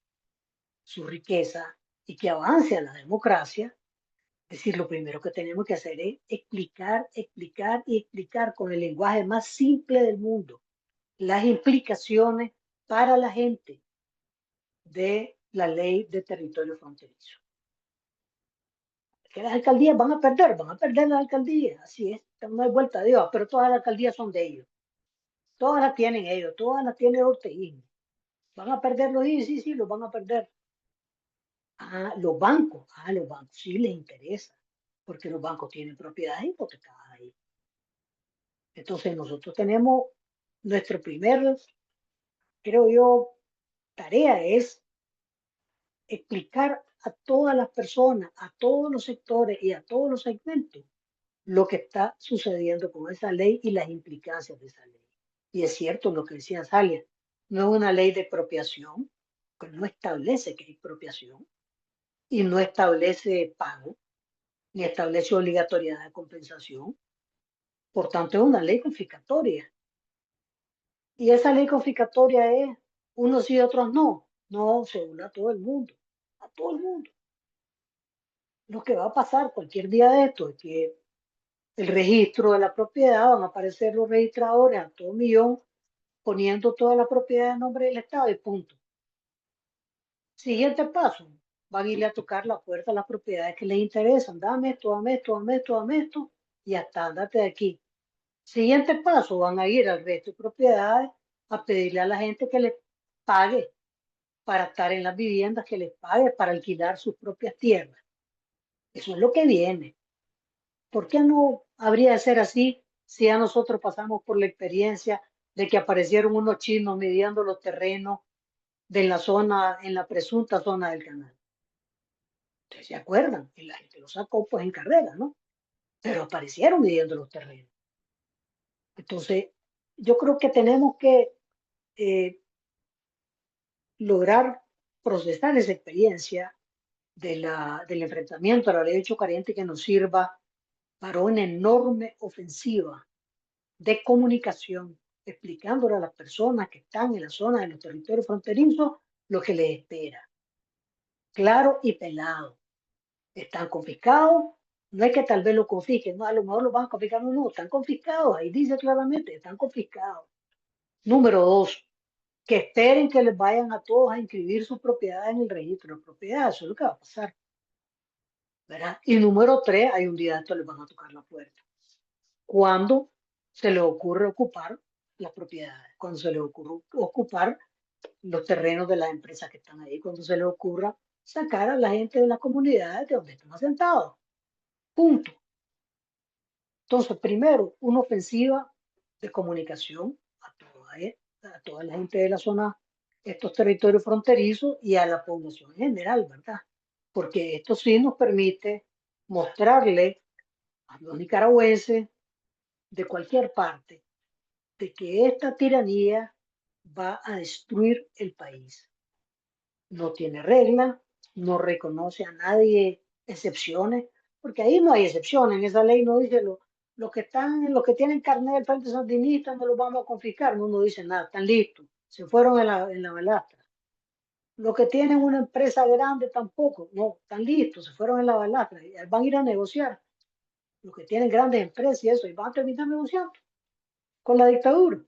su riqueza y que avance a la democracia, Es decir, lo primero que tenemos que hacer es explicar, explicar y explicar con el lenguaje más simple del mundo las implicaciones para la gente de la ley de territorio fronterizo. Que las alcaldías van a perder las alcaldías, así es, no hay vuelta a Dios, pero todas las alcaldías son de ellos, todas las tienen ellos, todas las tiene el orteguismo. ¿Van a perderlos? Sí, los van a perder. Los bancos sí les interesa, porque los bancos tienen propiedades hipotecadas ahí. Entonces nosotros tenemos nuestro primer, creo yo, tarea es explicar a todas las personas, a todos los sectores y a todos los segmentos lo que está sucediendo con esa ley y las implicancias de esa ley. Y es cierto lo que decía Salia, no es una ley de expropiación, que no establece que hay expropiación y no establece pago, ni establece obligatoriedad de compensación. Por tanto, es una ley confiscatoria. Y esa ley confiscatoria es unos sí y otros no. No, se une a todo el mundo. A todo el mundo. Lo que va a pasar cualquier día de esto es que el registro de la propiedad van a aparecer los registradores a todo millón poniendo toda la propiedad en nombre del Estado y punto. Siguiente paso, van a irle a tocar la puerta a las propiedades que les interesan. Dame esto, dame esto, dame esto, dame esto y hasta andate de aquí. Siguiente paso, van a ir al resto de propiedades a pedirle a la gente que les pague para estar en las viviendas, que les pague para alquilar sus propias tierras. Eso es lo que viene. ¿Por qué no habría de ser así si ya nosotros pasamos por la experiencia de que aparecieron unos chinos midiendo los terrenos de la zona, en la presunta zona del canal? ¿Ustedes se acuerdan? Y la gente lo sacó pues en carrera, ¿no? Pero aparecieron midiendo los terrenos. Entonces, yo creo que tenemos que lograr procesar esa experiencia del enfrentamiento a la ley de hecho carente que nos sirva para una enorme ofensiva de comunicación, explicándole a las personas que están en la zona de los territorios fronterizos lo que les espera. Claro y pelado. Están confiscados. No es que tal vez lo confisquen, no, a lo mejor los van a confiscar, no, están confiscados, ahí dice claramente, están confiscados. Número 2, que esperen que les vayan a todos a inscribir sus propiedades en el registro de propiedades, eso es lo que va a pasar, ¿verdad? Y número 3, hay un día de esto les van a tocar la puerta. Cuando se les ocurre ocupar las propiedades, cuando se les ocurre ocupar los terrenos de las empresas que están ahí, cuando se les ocurra sacar a la gente de las comunidades de donde están asentados. Punto. Entonces, primero, una ofensiva de comunicación a toda la gente de la zona, estos territorios fronterizos y a la población en general, ¿verdad? Porque esto sí nos permite mostrarle a los nicaragüenses de cualquier parte de que esta tiranía va a destruir el país. No tiene regla, no reconoce a nadie excepciones, porque ahí no hay excepciones, en esa ley no dice los que tienen carnet del Frente Sandinista no los vamos a confiscar, no dice nada, están listos, se fueron en la balastra. Los que tienen una empresa grande tampoco, no, están listos, se fueron en la balastra, van a ir a negociar. Los que tienen grandes empresas y eso, y van a terminar negociando con la dictadura,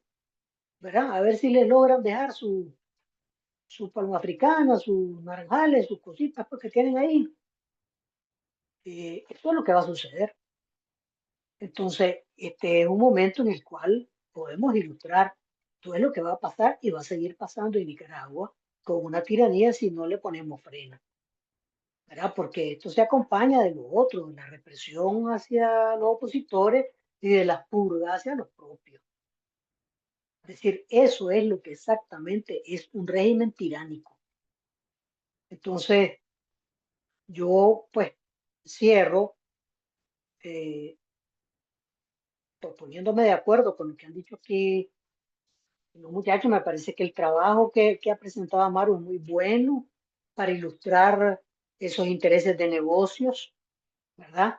¿verdad? A ver si les logran dejar su palma africana, sus naranjales, sus cositas porque tienen ahí. Esto es lo que va a suceder. Entonces, este es un momento en el cual podemos ilustrar todo lo que va a pasar y va a seguir pasando en Nicaragua con una tiranía si no le ponemos freno, ¿verdad? Porque esto se acompaña de lo otro, de la represión hacia los opositores y de las purgas hacia los propios. Es decir, eso es lo que exactamente es un régimen tiránico. Entonces, yo pues cierro poniéndome de acuerdo con lo que han dicho aquí los muchachos. Me parece que el trabajo que ha presentado Amaru es muy bueno para ilustrar esos intereses de negocios, ¿verdad?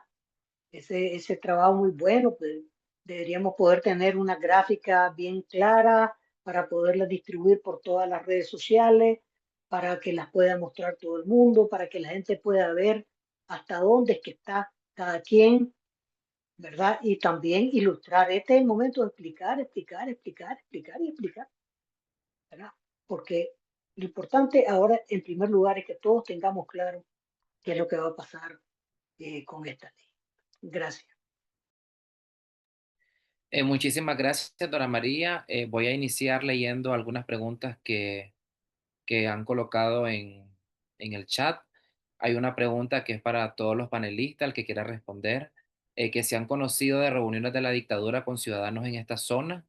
Ese trabajo muy bueno, pues deberíamos poder tener una gráfica bien clara para poderla distribuir por todas las redes sociales, para que las pueda mostrar todo el mundo, para que la gente pueda ver hasta dónde es que está cada quien, ¿verdad? Y también ilustrar. Este es el momento de explicar, ¿verdad? Porque lo importante ahora, en primer lugar, es que todos tengamos claro qué es lo que va a pasar con esta ley. Gracias.
Muchísimas gracias, Dora María. Voy a iniciar leyendo algunas preguntas que han colocado en el chat. Hay una pregunta que es para todos los panelistas, el que quiera responder, que se han conocido de reuniones de la dictadura con ciudadanos en esta zona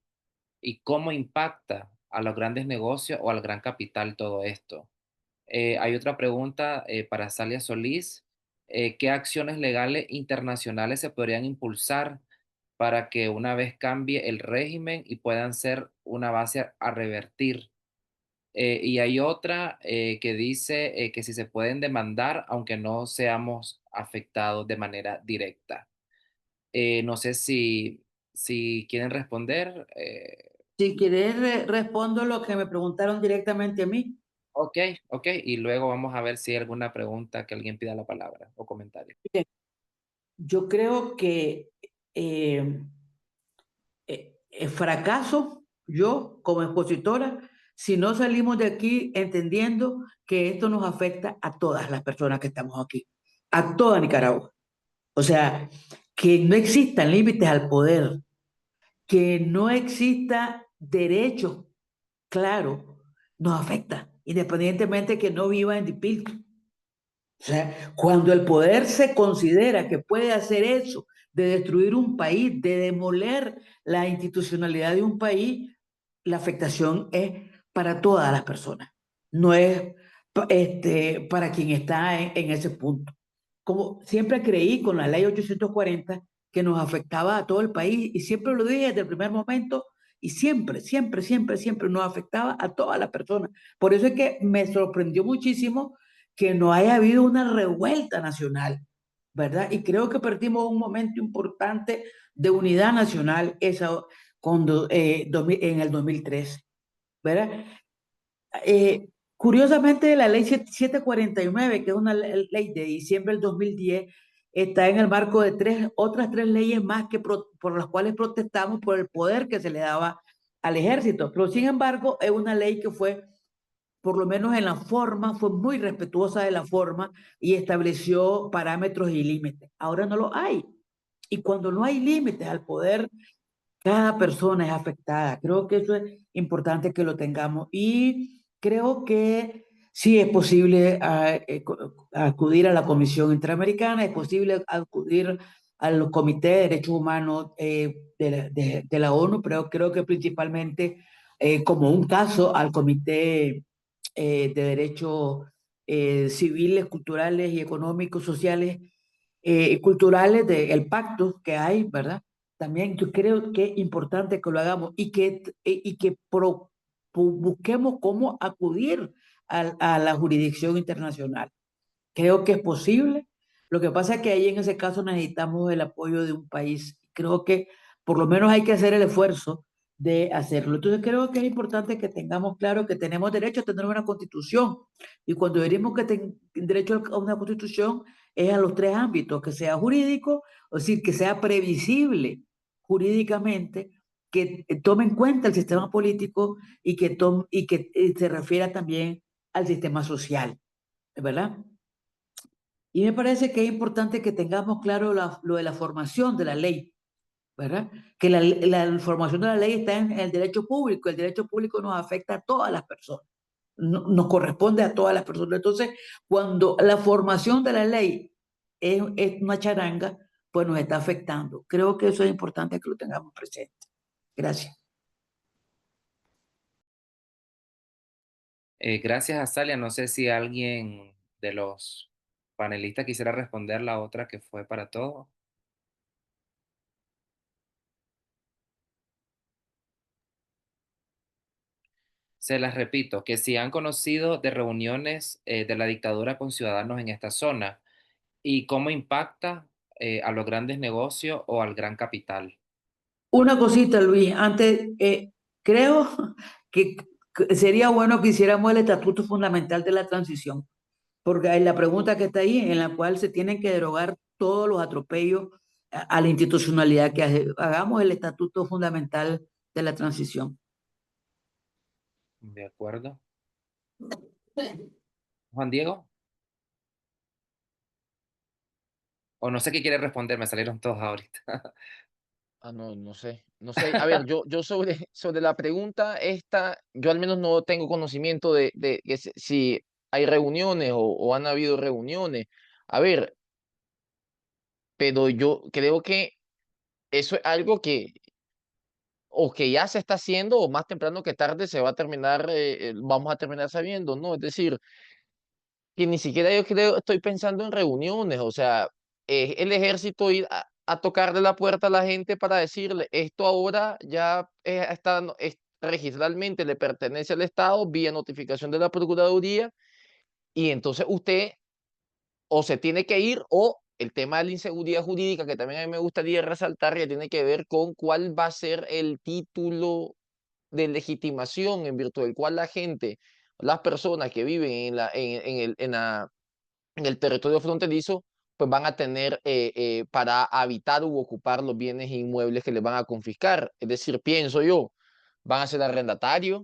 y cómo impacta a los grandes negocios o al gran capital todo esto. Hay otra pregunta para Salia Solís. ¿Qué acciones legales internacionales se podrían impulsar para que una vez cambie el régimen y puedan ser una base a revertir? Y hay otra que dice que si se pueden demandar aunque no seamos afectados de manera directa. No sé si quieren responder.
Si quieres, respondo lo que me preguntaron directamente a mí.
Ok, ok. Y luego vamos a ver si hay alguna pregunta que alguien pida la palabra o comentario.
Bien, yo creo que eh, fracaso, yo como expositora, si no salimos de aquí entendiendo que esto nos afecta a todas las personas que estamos aquí, a toda Nicaragua. O sea, que no existan límites al poder, que no exista derechos claros, nos afecta, independientemente que no viva en Dipilco. O sea, cuando el poder se considera que puede hacer eso, de destruir un país, de demoler la institucionalidad de un país, la afectación es para todas las personas, no es para quien está en ese punto. Como siempre creí con la ley 840 que nos afectaba a todo el país y siempre lo dije desde el primer momento y siempre nos afectaba a todas las personas. Por eso es que me sorprendió muchísimo que no haya habido una revuelta nacional, ¿verdad? Y creo que perdimos un momento importante de unidad nacional cuando, en el 2013, ¿verdad? Eh, Curiosamente, la ley 749, que es una ley de diciembre del 2010, está en el marco de otras tres leyes más por las cuales protestamos por el poder que se le daba al ejército. Pero sin embargo, es una ley que fue, por lo menos en la forma, fue muy respetuosa de la forma y estableció parámetros y límites. Ahora no lo hay. Y cuando no hay límites al poder, cada persona es afectada. Creo que eso es importante que lo tengamos. Y creo que sí es posible acudir a la Comisión Interamericana, es posible acudir al Comité de Derechos Humanos de la ONU, pero creo que principalmente como un caso al Comité de Derechos Civiles, Culturales y Económicos, Sociales y Culturales del pacto que hay, ¿verdad? También yo creo que es importante que lo hagamos y que busquemos cómo acudir a la jurisdicción internacional. Creo que es posible. Lo que pasa es que ahí en ese caso necesitamos el apoyo de un país. Creo que por lo menos hay que hacer el esfuerzo de hacerlo. Entonces creo que es importante que tengamos claro que tenemos derecho a tener una constitución. Y cuando decimos que derecho a una constitución es a los tres ámbitos, que sea jurídico, es decir, que sea previsible jurídicamente, que tome en cuenta el sistema político y que se refiera también al sistema social, ¿verdad? Y me parece que es importante que tengamos claro lo de la formación de la ley, ¿verdad? Que la formación de la ley está en el derecho público. El derecho público nos afecta a todas las personas, nos corresponde a todas las personas. Entonces, cuando la formación de la ley es una charanga, pues nos está afectando. Creo que eso es importante que lo tengamos presente. Gracias.
Gracias, Azalia. No sé si alguien de los panelistas quisiera responder la otra que fue para todos. Se las repito, que si han conocido de reuniones de la dictadura con ciudadanos en esta zona y cómo impacta a los grandes negocios o al gran capital.
Una cosita, Luis, antes, creo que sería bueno que hiciéramos el estatuto fundamental de la transición, porque hay la pregunta que está ahí, en la cual se tienen que derogar todos los atropellos a la institucionalidad que hagamos el estatuto fundamental de la transición.
De acuerdo. Juan Diego. O no sé qué quiere responder, me salieron todos ahorita.
No sé, no sé. A ver, yo sobre la pregunta esta, yo al menos no tengo conocimiento de que si hay reuniones o han habido reuniones. A ver, pero yo creo que eso es algo que o que ya se está haciendo o más temprano que tarde se va a terminar, vamos a terminar sabiendo, ¿no? Es decir, que ni siquiera yo creo, estoy pensando en reuniones, o sea, el ejército ir a tocarle la puerta a la gente para decirle, esto ahora ya está, registralmente le pertenece al Estado vía notificación de la Procuraduría, y entonces usted o se tiene que ir o el tema de la inseguridad jurídica, que también a mí me gustaría resaltar, ya tiene que ver con cuál va a ser el título de legitimación en virtud del cual la gente, las personas que viven en el territorio fronterizo, pues van a tener para habitar u ocupar los bienes inmuebles que les van a confiscar. Es decir, pienso yo, van a ser arrendatarios,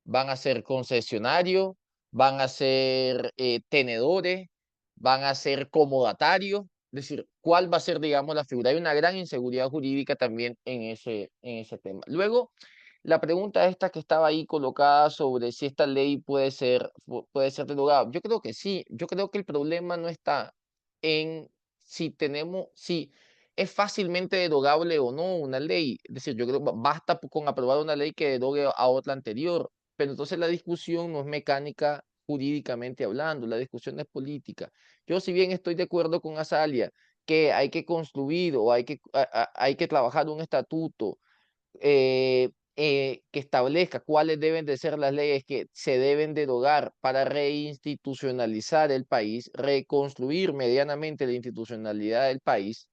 van a ser concesionarios, van a ser tenedores, van a ser comodatarios. Es decir, ¿cuál va a ser, digamos, la figura? Hay una gran inseguridad jurídica también en ese tema. Luego, la pregunta esta que estaba ahí colocada sobre si esta ley puede ser derogada. Yo creo que sí. Yo creo que el problema no está en si es fácilmente derogable o no una ley. Es decir, yo creo que basta con aprobar una ley que derogue a otra anterior. Pero entonces la discusión no es mecánica jurídicamente hablando, la discusión es política. Yo si bien estoy de acuerdo con Azalia que hay que construir o hay que trabajar un estatuto que establezca cuáles deben de ser las leyes que se deben derogar para reinstitucionalizar el país, reconstruir medianamente la institucionalidad del país,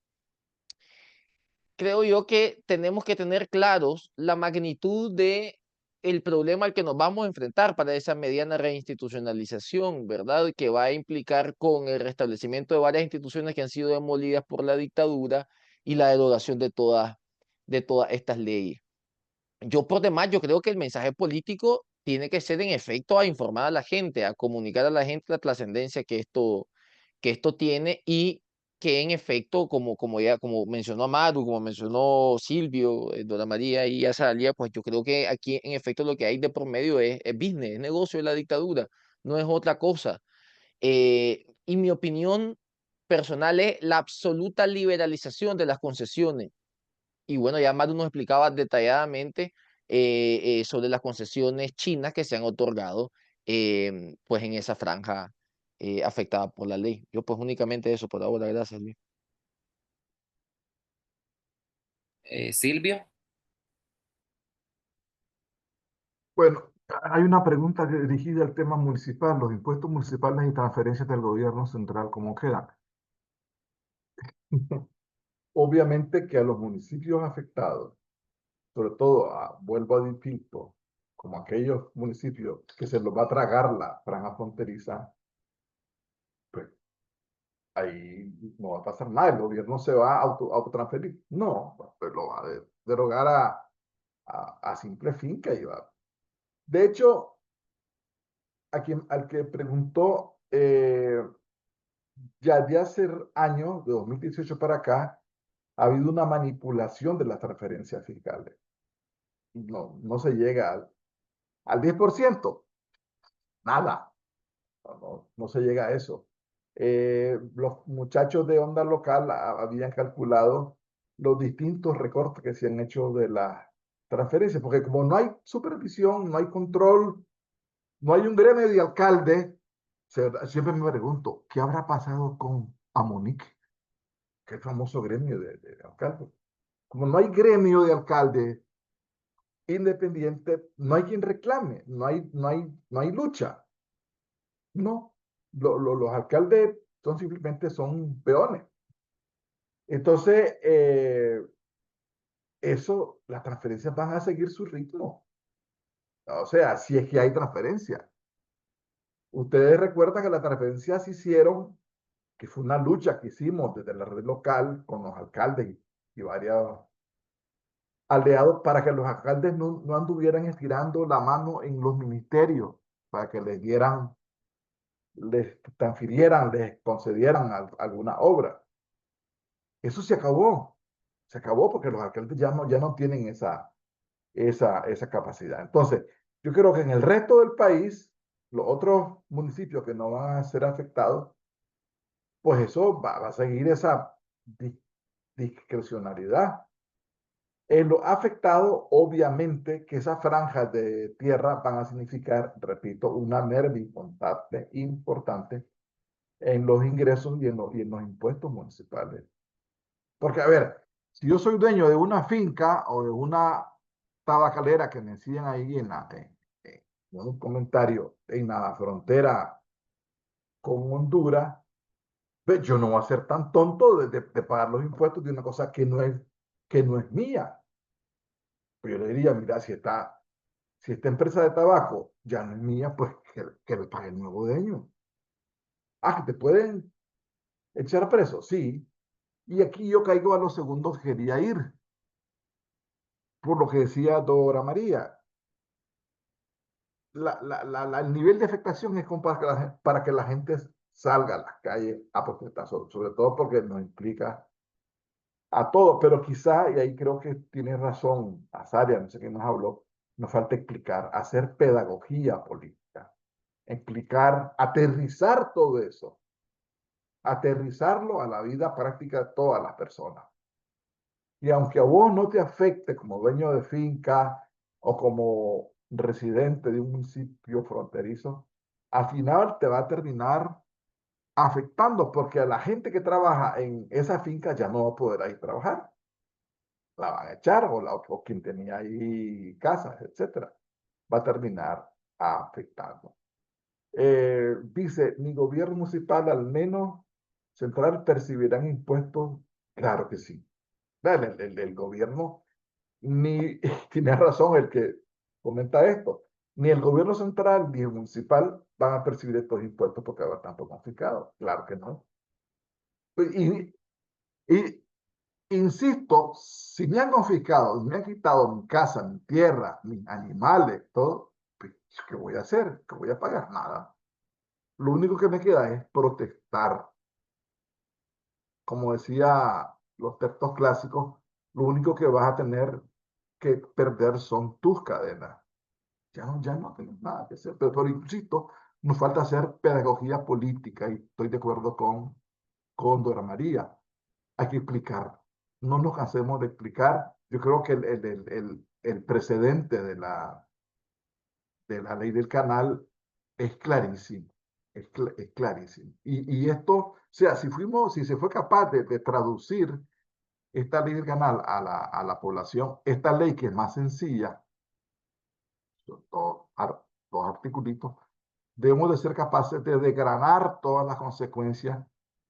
creo yo que tenemos que tener claros la magnitud de el problema al que nos vamos a enfrentar para esa mediana reinstitucionalización, ¿verdad? Que va a implicar con el restablecimiento de varias instituciones que han sido demolidas por la dictadura y la derogación de todas estas leyes. Yo por demás, yo creo que el mensaje político tiene que ser en efecto a informar a la gente, a comunicar a la gente la trascendencia que esto tiene y que en efecto, como mencionó Amado, como mencionó Silvio, Dora María y Azalia, pues yo creo que aquí en efecto lo que hay de por medio es business, es negocio de la dictadura, no es otra cosa. Y mi opinión personal es la absoluta liberalización de las concesiones. Y bueno, ya Maru nos explicaba detalladamente sobre las concesiones chinas que se han otorgado pues en esa franja afectada por la ley. Yo pues únicamente eso por ahora, gracias Luis.
Silvio.
Bueno, hay una pregunta dirigida al tema municipal, los impuestos municipales y transferencias del gobierno central, ¿cómo quedan? Obviamente que a los municipios afectados, sobre todo, vuelvo a decir, como aquellos municipios que se los va a tragar la franja fronteriza, pues ahí no va a pasar nada, el gobierno se va a autotransferir. No, pues lo va a derogar a simple fin que iba. De hecho, al que preguntó, ya de hace años, de 2018 para acá, ha habido una manipulación de las transferencias fiscales. No se llega al 10%, nada, no se llega a eso. Los muchachos de Onda Local habían calculado los distintos recortes que se han hecho de las transferencias, porque como no hay supervisión, no hay control, no hay un gremio de alcaldes, siempre me pregunto, ¿qué habrá pasado con Amonique? Que es el famoso gremio de alcaldes. Como no hay gremio de alcaldes independiente, no hay quien reclame, no hay lucha. No, los alcaldes simplemente son peones. Entonces, las transferencias van a seguir su ritmo. O sea, si es que hay transferencias. Ustedes recuerdan que las transferencias se hicieron que fue una lucha que hicimos desde la red local con los alcaldes y varios aliados para que los alcaldes no anduvieran estirando la mano en los ministerios, para que les dieran, les transfirieran, les concedieran alguna obra. Eso se acabó porque los alcaldes ya no tienen esa capacidad. Entonces, yo creo que en el resto del país, los otros municipios que no van a ser afectados, pues eso va a seguir esa discrecionalidad. En lo afectado, obviamente que esas franjas de tierra van a significar, repito, una merma importante en los ingresos y en los impuestos municipales. Porque, a ver, si yo soy dueño de una finca o de una tabacalera que me decían ahí en un comentario en la frontera con Honduras, pues yo no voy a ser tan tonto de pagar los impuestos de una cosa que no es mía. Pues yo le diría, mira, si esta empresa de tabaco ya no es mía, pues que le pague el nuevo dueño. Ah, que te pueden echar preso, sí. Y aquí yo caigo a los segundos que quería ir, por lo que decía Dora María. El nivel de afectación es como para que la gente salga a las calles a protestar, sobre todo porque nos implica a todos, pero quizá, y ahí creo que tiene razón Azaria, no sé quién nos habló, nos falta explicar, hacer pedagogía política, explicar, aterrizar todo eso, aterrizarlo a la vida práctica de todas las personas. Y aunque a vos no te afecte como dueño de finca o como residente de un municipio fronterizo, al final te va a terminar afectando porque a la gente que trabaja en esa finca ya no va a poder ir trabajar. La van a echar o quien tenía ahí casas, etcétera. Va a terminar afectando. Dice, mi gobierno municipal al menos central percibirán impuestos. Claro que sí. El gobierno ni tiene razón el que comenta esto. Ni el gobierno central ni el municipal van a percibir estos impuestos porque va a estar confiscados. Claro que no. Y insisto, si me han confiscado, me han quitado mi casa, mi tierra, mis animales, todo, pues, ¿qué voy a hacer? ¿Qué voy a pagar? Nada. Lo único que me queda es protestar. Como decía los textos clásicos, lo único que vas a tener que perder son tus cadenas. Ya no tenemos nada que hacer. Pero insisto, nos falta hacer pedagogía política y estoy de acuerdo con Dora María. Hay que explicar. No nos cansemos de explicar. Yo creo que el precedente de la ley del canal es clarísimo. Es clarísimo. Y esto, o sea, si se fue capaz de traducir esta ley del canal a la población, esta ley que es más sencilla, dos, dos articulitos, debemos de ser capaces de desgranar todas las consecuencias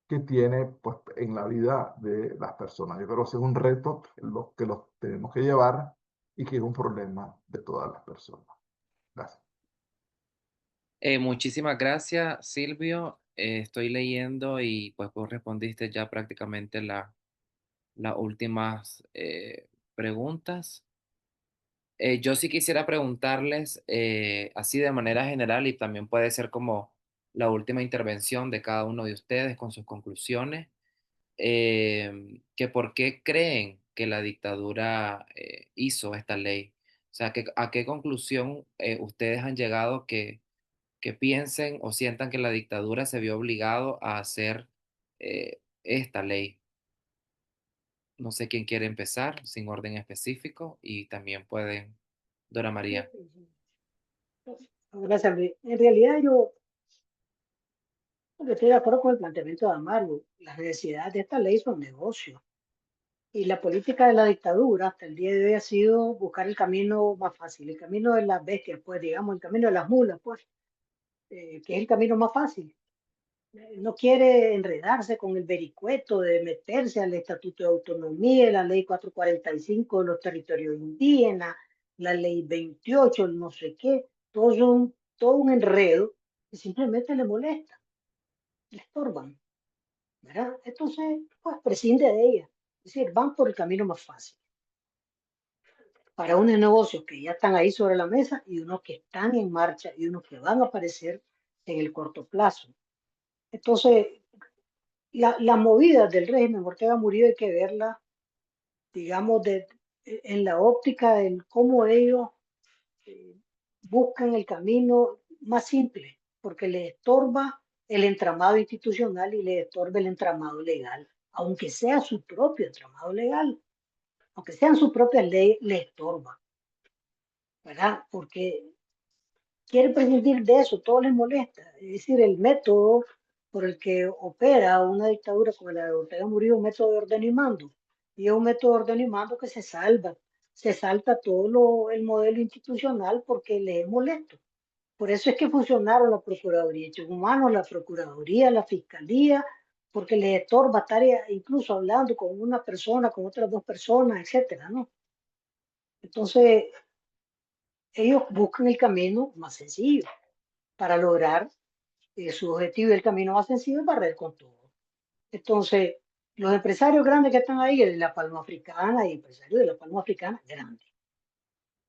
que tiene pues, en la vida de las personas. Yo creo que ese es un reto que los tenemos que llevar y que es un problema de todas las personas. Gracias.
Muchísimas gracias, Silvio. Estoy leyendo y pues vos respondiste ya prácticamente las últimas preguntas. Yo sí quisiera preguntarles así de manera general y también puede ser como la última intervención de cada uno de ustedes con sus conclusiones, que por qué creen que la dictadura hizo esta ley. O sea, ¿a qué conclusión ustedes han llegado que piensen o sientan que la dictadura se vio obligado a hacer esta ley? No sé quién quiere empezar, sin orden específico, y también pueden, Dora María.
Gracias, Luis. En realidad yo estoy de acuerdo con el planteamiento de Amaru. Las necesidades de esta ley son negocios. Y la política de la dictadura hasta el día de hoy ha sido buscar el camino más fácil, el camino de las bestias, pues digamos, el camino de las mulas, pues, que es el camino más fácil. No quiere enredarse con el vericueto de meterse al Estatuto de Autonomía, la Ley 445 de los territorios indígenas, la Ley 28, el no sé qué, todo un enredo que simplemente le molesta, le estorban. ¿verdad? Entonces, pues prescinde de ella. Es decir, van por el camino más fácil. Para unos negocios que ya están ahí sobre la mesa y unos que están en marcha y unos que van a aparecer en el corto plazo. Entonces, la movida del régimen Ortega Murillo hay que verla, digamos, en la óptica de cómo ellos eh, buscan el camino más simple, porque les estorba el entramado institucional y les estorba el entramado legal, aunque sea su propio entramado legal, aunque sean sus propias leyes, les estorba, ¿verdad? Porque quiere prescindir de eso, todo les molesta. Es decir, el método por el que opera una dictadura como la de Ortega Murillo es un método de orden y mando. Y es un método de orden y mando que se salta todo el modelo institucional porque le es molesto. Por eso es que funcionaron la Procuraduría de Derechos Humanos, la Procuraduría, la Fiscalía, porque les estorba estar incluso hablando con una persona, con otras dos personas, etcétera, ¿no? Entonces, ellos buscan el camino más sencillo para lograr su objetivo y el camino más sencillo es barrer con todo. Entonces, los empresarios grandes que están ahí, de la Palma Africana y empresarios de la Palma Africana, grandes,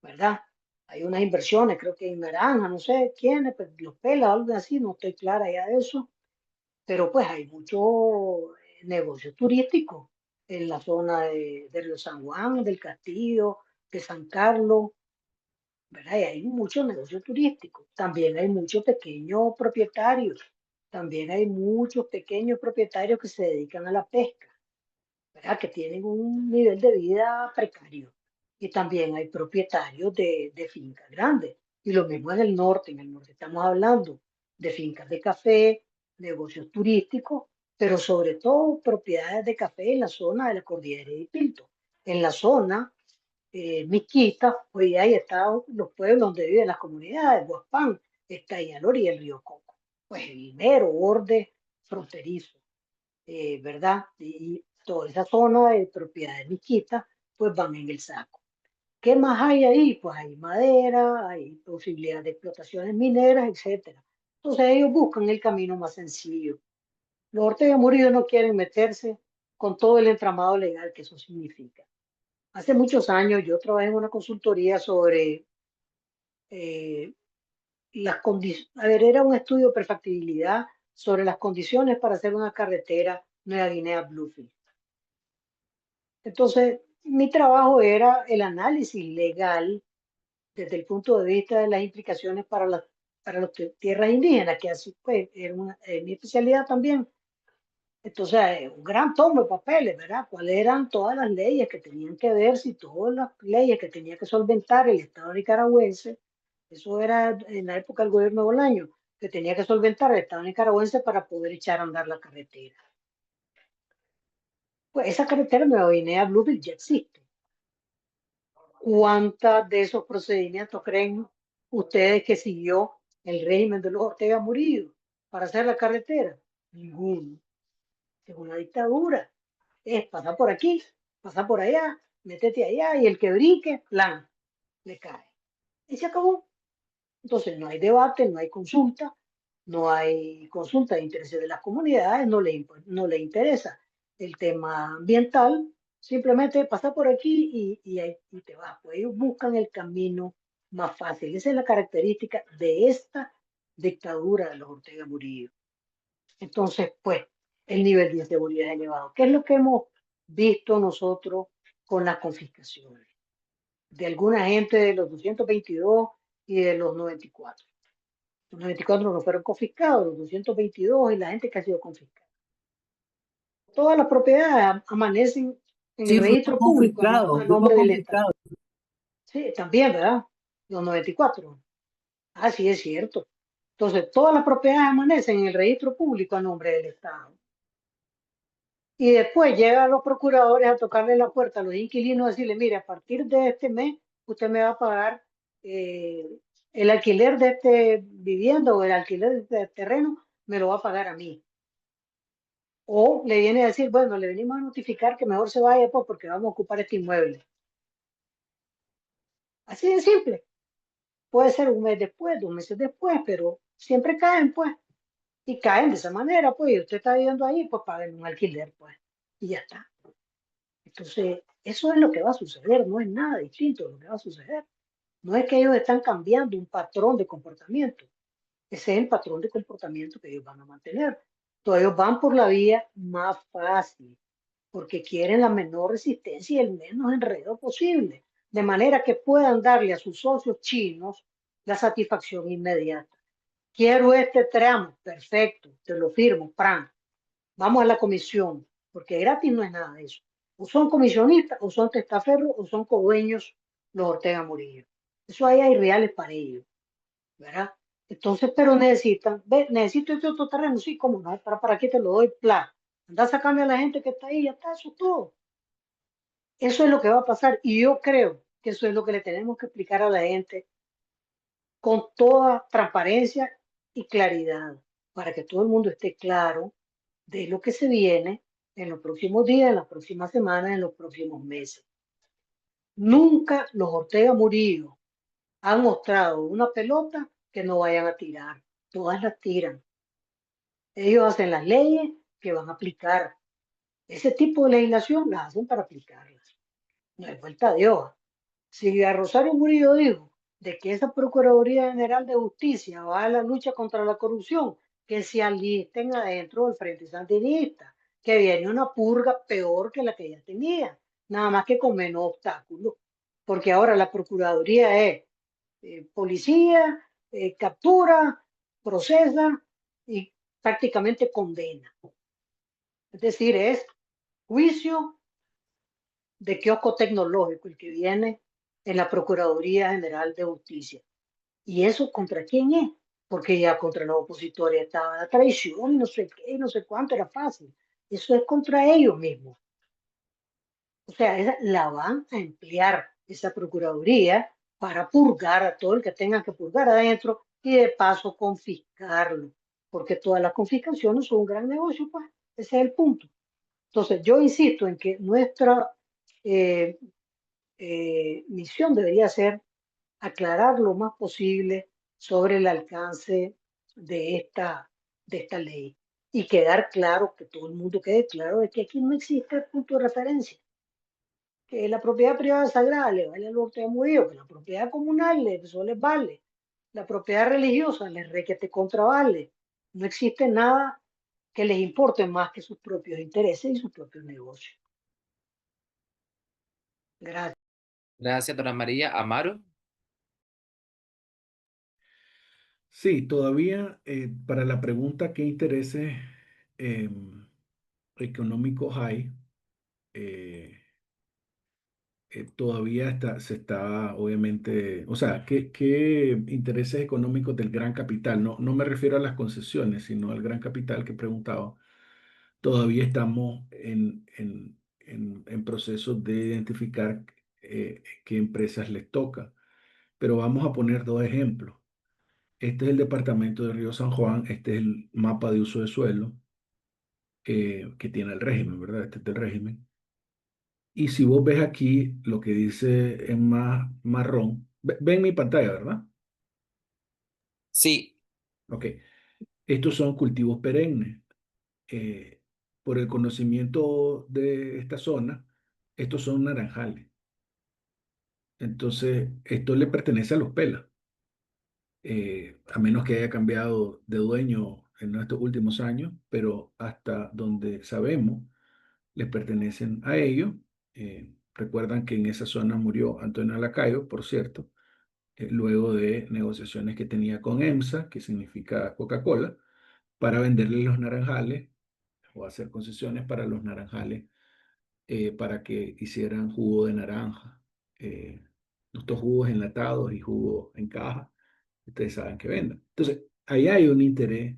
¿verdad? Hay unas inversiones, creo que en Naranja, no sé quiénes, pues, los Pelas o algo así, no estoy clara ya de eso, pero pues hay mucho negocio turístico en la zona de Río San Juan, del Castillo, de San Carlos, ¿verdad? Y hay mucho negocio turístico. También hay muchos pequeños propietarios. También hay muchos pequeños propietarios que se dedican a la pesca, ¿verdad? Que tienen un nivel de vida precario. Y también hay propietarios de fincas grandes. Y lo mismo en el norte. En el norte estamos hablando de fincas de café, negocios turísticos, pero sobre todo propiedades de café en la zona de la cordillera de Pinto. En la zona Miquita, pues ahí están los pueblos donde viven las comunidades, Guaspán, está ahí a la orilla del río Coco, pues el mero borde fronterizo, ¿verdad? Y toda esa zona de propiedad de Miquita, pues van en el saco. ¿Qué más hay ahí? Pues hay madera, hay posibilidad de explotaciones mineras, etcétera. Entonces ellos buscan el camino más sencillo. Los Ortega Murillo no quieren meterse con todo el entramado legal que eso significa. Hace muchos años yo trabajé en una consultoría sobre las condiciones, a ver, era un estudio de perfectibilidad sobre las condiciones para hacer una carretera Nueva Guinea-Bluefield. Entonces, mi trabajo era el análisis legal desde el punto de vista de las implicaciones para las tierras indígenas, que así pues, era mi especialidad también. Entonces, un gran tomo de papeles, ¿verdad? ¿Cuáles eran todas las leyes que tenían que ver, si todas las leyes que tenía que solventar el Estado nicaragüense, eso era en la época del gobierno de Bolaño, que tenía que solventar el Estado nicaragüense para poder echar a andar la carretera? Pues esa carretera Nueva Guinea-Bluefield ya existe. ¿Cuántos de esos procedimientos creen ustedes que siguió el régimen de los Ortega Murillo para hacer la carretera? Ninguno. Es una dictadura. Es pasar por aquí, pasar por allá, métete allá y el que brinque, plan, le cae. Y se acabó. Entonces no hay debate, no hay consulta, no hay consulta de intereses de las comunidades, no le interesa el tema ambiental, simplemente pasa por aquí y te vas. Pues ellos buscan el camino más fácil. Esa es la característica de esta dictadura de los Ortega Murillo. Entonces, pues, el nivel de inseguridad es elevado. ¿Qué es lo que hemos visto nosotros con las confiscaciones de alguna gente de los 222 y de los 94? Los 94 no fueron confiscados, los 222 y la gente que ha sido confiscada. Todas las propiedades amanecen en el
Sí,
registro público a
fuimos
nombre del Estado.
confiscados.
Sí, también, ¿verdad? Los 94. Ah, sí, es cierto. Entonces, todas las propiedades amanecen en el registro público a nombre del Estado. Y después llegan los procuradores a tocarle la puerta a los inquilinos y decirle, mire, a partir de este mes usted me va a pagar eh, el alquiler de este vivienda o el alquiler de este terreno, me lo va a pagar a mí. O le viene a decir, bueno, le venimos a notificar que mejor se vaya pues, porque vamos a ocupar este inmueble. Así de simple. Puede ser un mes después, 2 meses después, pero siempre caen, pues. y caen de esa manera, pues, y usted está viviendo ahí, pues paguen un alquiler, pues, y ya está. Entonces, eso es lo que va a suceder, no es nada distinto de lo que va a suceder. No es que ellos están cambiando un patrón de comportamiento, ese es el patrón de comportamiento que ellos van a mantener. Entonces, ellos van por la vía más fácil, porque quieren la menor resistencia y el menos enredo posible, de manera que puedan darle a sus socios chinos la satisfacción inmediata. Quiero este tramo, perfecto, te lo firmo, ¡pran! Vamos a la comisión, porque gratis no es nada de eso. O son comisionistas, o son testaferros, o son codueños los Ortega Murillo. Eso ahí hay reales para ellos, ¿verdad? Entonces, pero necesitan, ve, necesito este otro terreno, sí, cómo no, para qué te lo doy, plan. Anda sacando a la gente que está ahí, ya está, eso es todo. Eso es lo que va a pasar y yo creo que eso es lo que le tenemos que explicar a la gente con toda transparencia y claridad, para que todo el mundo esté claro de lo que se viene en los próximos días, en las próximas semanas, en los próximos meses. Nunca los Ortega Murillo han mostrado una pelota que no vayan a tirar. Todas las tiran. Ellos hacen las leyes que van a aplicar. Ese tipo de legislación las hacen para aplicarlas. No hay vuelta de hoja. Si a Rosario Murillo dijo de que esa Procuraduría General de Justicia va a la lucha contra la corrupción, que se alisten adentro del Frente Sandinista, que viene una purga peor que la que ya tenía, nada más que con menos obstáculos, porque ahora la Procuraduría es policía, captura, procesa y prácticamente condena. Es decir, es juicio de kiosco tecnológico el que viene en la Procuraduría General de Justicia. ¿Y eso contra quién es? Porque ya contra los opositores estaba la traición y no sé qué, no sé cuánto, era fácil. Eso es contra ellos mismos. O sea, la van a emplear esa Procuraduría para purgar a todo el que tengan que purgar adentro y de paso confiscarlo. Porque todas las confiscaciones son un gran negocio, pues. Ese es el punto. Entonces, yo insisto en que nuestra eh, misión debería ser aclarar lo más posible sobre el alcance de esta ley y quedar claro, que todo el mundo quede claro de que aquí no existe el punto de referencia, que la propiedad privada sagrada le vale al Ortega Murillo, que la propiedad comunal eso les vale, la propiedad religiosa les requete contravale. No existe nada que les importe más que sus propios intereses y sus propios negocios. Gracias.
Gracias, dona María. Amaro.
Sí, todavía para la pregunta qué intereses económicos hay, eh, todavía se está, obviamente, o sea, ¿qué intereses económicos del gran capital? No, no me refiero a las concesiones, sino al gran capital que he preguntado. Todavía estamos en procesos de identificar qué empresas les toca. Pero vamos a poner dos ejemplos. Este es el departamento de Río San Juan, este es el mapa de uso de suelo que tiene el régimen, ¿verdad? Este es del régimen. Y si vos ves aquí lo que dice en más marrón, ven mi pantalla, ¿verdad?
Sí,
Ok. Estos son cultivos perennes. Eh, por el conocimiento de esta zona, estos son naranjales. Entonces, esto le pertenece a los pelas, a menos que haya cambiado de dueño en estos últimos años, pero hasta donde sabemos, les pertenecen a ellos. Recuerdan que en esa zona murió Antonio Lacayo, por cierto, luego de negociaciones que tenía con EMSA, que significa Coca-Cola, para venderle los naranjales o hacer concesiones para los naranjales, para que hicieran jugo de naranja. Estos jugos enlatados y jugo en caja, ustedes saben que venden. Entonces, ahí hay un interés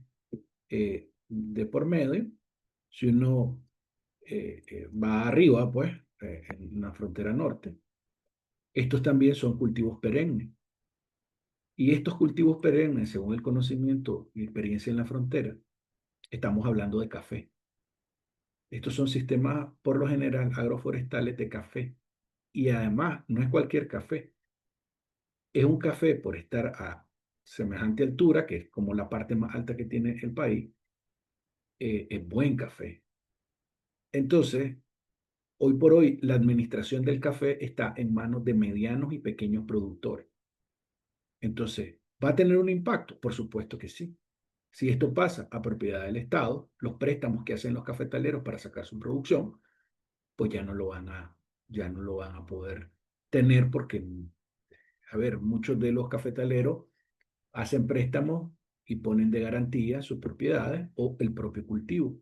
de por medio. Si uno va arriba, pues, en la frontera norte, estos también son cultivos perennes. Y estos cultivos perennes, según el conocimiento y experiencia en la frontera, estamos hablando de café. Estos son sistemas, por lo general, agroforestales de café. Y además, no es cualquier café. Es un café por estar a semejante altura, que es como la parte más alta que tiene el país, es buen café. Entonces, hoy por hoy, la administración del café está en manos de medianos y pequeños productores. Entonces, ¿va a tener un impacto? Por supuesto que sí. Si esto pasa a propiedad del Estado, los préstamos que hacen los cafetaleros para sacar su producción, pues ya no lo van a poder tener porque, a ver, muchos de los cafetaleros hacen préstamos y ponen de garantía sus propiedades o el propio cultivo.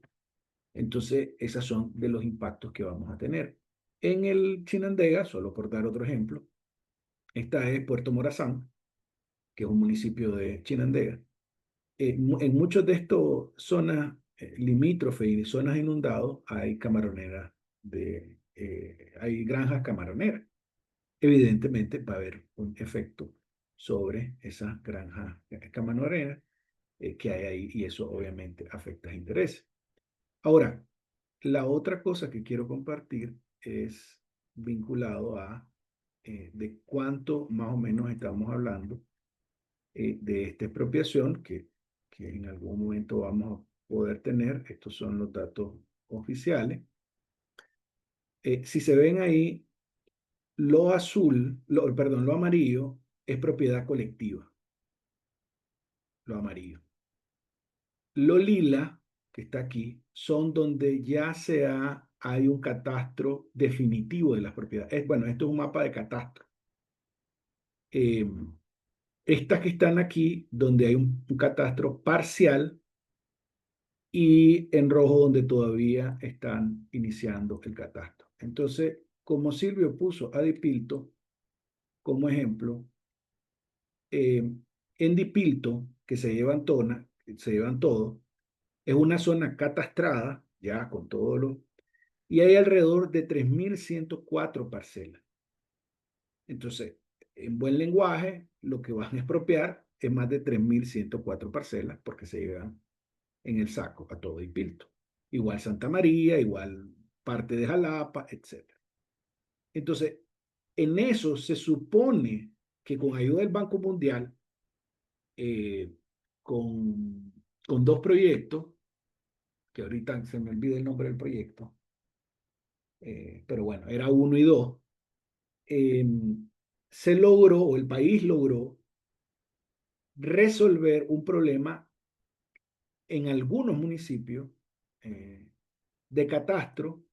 Entonces, esos son de los impactos que vamos a tener. En el Chinandega, solo por dar otro ejemplo, esta es Puerto Morazán, que es un municipio de Chinandega. En muchas de estas zonas limítrofes y zonas inundadas hay camaroneras, hay granjas camaroneras. Evidentemente va a haber un efecto sobre esas granjas camaroneras que hay ahí y eso obviamente afecta a intereses. Ahora, la otra cosa que quiero compartir es vinculado a de cuánto más o menos estamos hablando de esta expropiación que en algún momento vamos a poder tener. Estos son los datos oficiales. Si se ven ahí, lo azul, perdón, lo amarillo es propiedad colectiva. Lo amarillo. Lo lila, que está aquí, son donde ya hay un catastro definitivo de las propiedades. Bueno, esto es un mapa de catastro. Estas que están aquí, donde hay un catastro parcial, y en rojo donde todavía están iniciando el catastro. Entonces, como Silvio puso a Dipilto como ejemplo, en Dipilto, que se llevan todo, es una zona catastrada, ya con todo lo... Y hay alrededor de 3.104 parcelas. Entonces, en buen lenguaje, lo que van a expropiar es más de 3.104 parcelas porque se llevan en el saco a todo Dipilto. Igual Santa María, igual parte de Jalapa, etc. Entonces, en eso se supone que con ayuda del Banco Mundial, con, con dos proyectos, que ahorita se me olvida el nombre del proyecto, pero bueno, era 1 y 2, se logró, o el país logró, resolver un problema en algunos municipios de catastro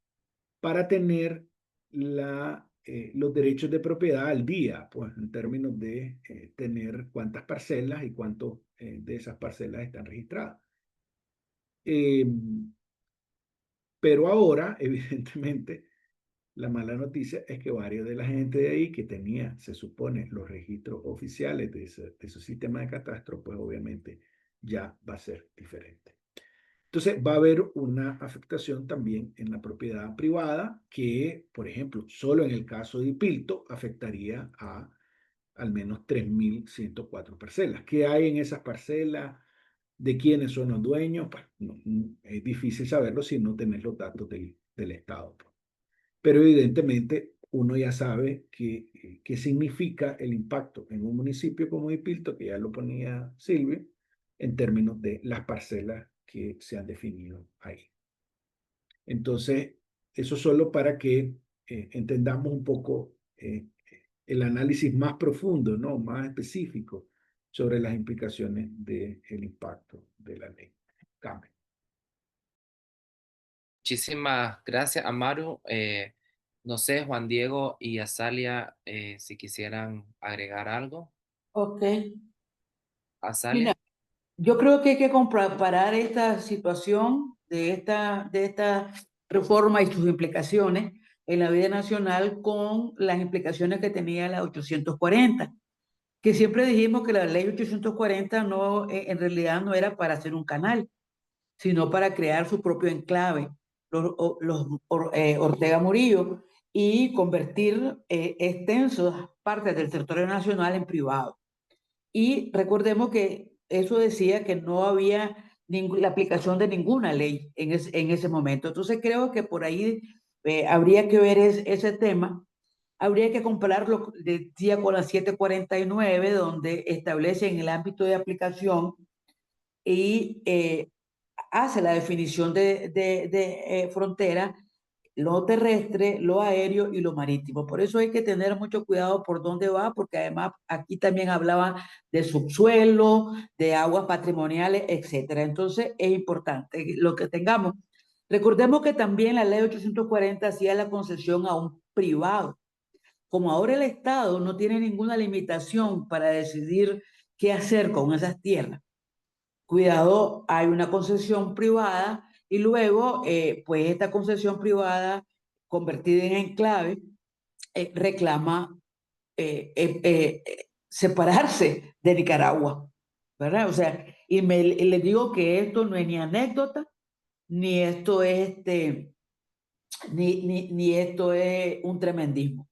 para tener los derechos de propiedad al día, pues en términos de tener cuántas parcelas y cuántos de esas parcelas están registradas. Pero ahora, evidentemente, la mala noticia es que varios de la gente de ahí que tenía, se supone, los registros oficiales de su sistema de catastro, pues obviamente ya va a ser diferente. Entonces va a haber una afectación también en la propiedad privada que, por ejemplo, solo en el caso de Dipilto afectaría a al menos 3.104 parcelas. ¿Qué hay en esas parcelas? ¿De quiénes son los dueños? Pues, es difícil saberlo si no tenés los datos del Estado. Pero evidentemente uno ya sabe qué significa el impacto en un municipio como Dipilto, que ya lo ponía Silvio, en términos de las parcelas que se han definido ahí. Entonces, eso solo para que entendamos un poco el análisis más profundo, ¿no? Más específico sobre las implicaciones del impacto de la ley. Cambio.
Muchísimas gracias, Amaru. No sé, Juan Diego y Azalia, si quisieran agregar algo.
Ok.
Azalia.
Mira, yo creo que hay que comparar esta situación de esta reforma y sus implicaciones en la vida nacional con las implicaciones que tenía la 840, que siempre dijimos que la ley 840 no, en realidad no era para hacer un canal, sino para crear su propio enclave, Ortega Murillo, y convertir extensas partes del territorio nacional en privado. Y recordemos que eso decía que no había la aplicación de ninguna ley en ese momento. Entonces creo que por ahí habría que ver ese tema. Habría que compararlo, decía, con la 749, donde establece en el ámbito de aplicación y hace la definición de frontera, lo terrestre, lo aéreo y lo marítimo. Por eso hay que tener mucho cuidado por dónde va, porque además aquí también hablaban de subsuelo, de aguas patrimoniales, etcétera. Entonces es importante lo que tengamos. Recordemos que también la ley 840 hacía la concesión a un privado. Como ahora el Estado no tiene ninguna limitación para decidir qué hacer con esas tierras, cuidado, hay una concesión privada y luego, pues esta concesión privada convertida en enclave reclama separarse de Nicaragua, ¿verdad? O sea, y les digo que esto no es ni anécdota, ni esto es ni esto es un tremendismo,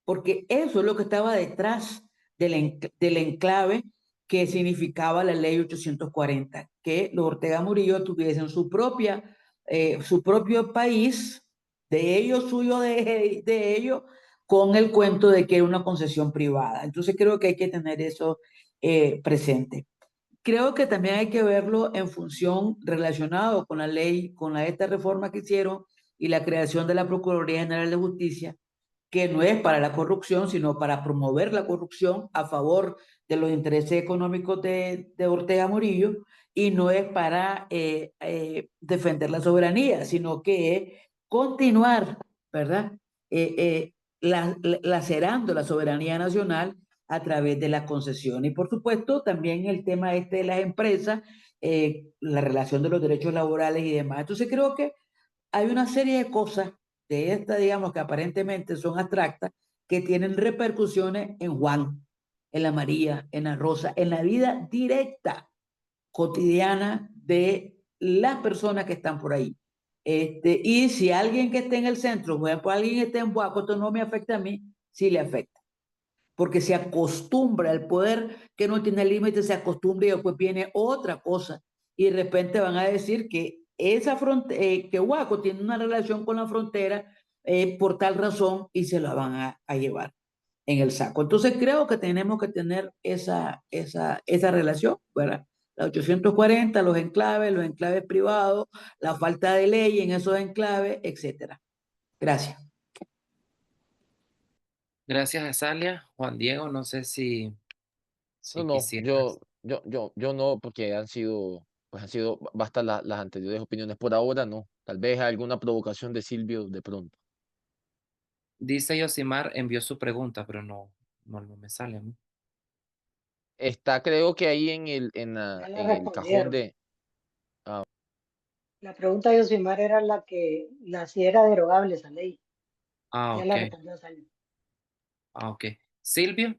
porque eso es lo que estaba detrás del enclave que significaba la ley 840, que los Ortega Murillo tuviesen su propio país, de ellos, suyo, de ellos, con el cuento de que era una concesión privada. Entonces creo que hay que tener eso presente. Creo que también hay que verlo en función relacionado con la ley, con esta reforma que hicieron y la creación de la Procuraduría General de Justicia, que no es para la corrupción, sino para promover la corrupción a favor de los intereses económicos de Ortega Murillo, y no es para defender la soberanía, sino que es continuar, ¿verdad? Lacerando la soberanía nacional a través de las concesiones. Y por supuesto, también el tema este de las empresas, la relación de los derechos laborales y demás. Entonces creo que hay una serie de cosas de estas, digamos, que aparentemente son abstractas, que tienen repercusiones en Juan, en la María, en la Rosa, en la vida directa, cotidiana de las personas que están por ahí. Y si alguien que esté en el centro, por ejemplo, alguien que esté en Buaco, esto no me afecta a mí, sí le afecta. Porque se acostumbra, el poder que no tiene límite se acostumbra y después viene otra cosa. Y de repente van a decir que que Huaco tiene una relación con la frontera por tal razón y se la van a llevar en el saco. Entonces creo que tenemos que tener esa relación, ¿verdad? La 840, los enclaves privados, la falta de ley en esos enclaves, etcétera. Gracias.
Gracias, Azalia. Juan Diego, no sé
No,
si
no,
quisieras.
yo no, porque pues han sido bastas las anteriores opiniones. Por ahora no. Tal vez alguna provocación de Silvio de pronto.
Dice Yosimar, envió su pregunta, pero no me sale a mí.
Está, creo que ahí
Ya la
en el cajón
respondieron.
de.
La pregunta de Yosimar era si era derogable esa ley.
Ah,
Ya
ok.
la respondió Sally.
Ah, ok. Silvio,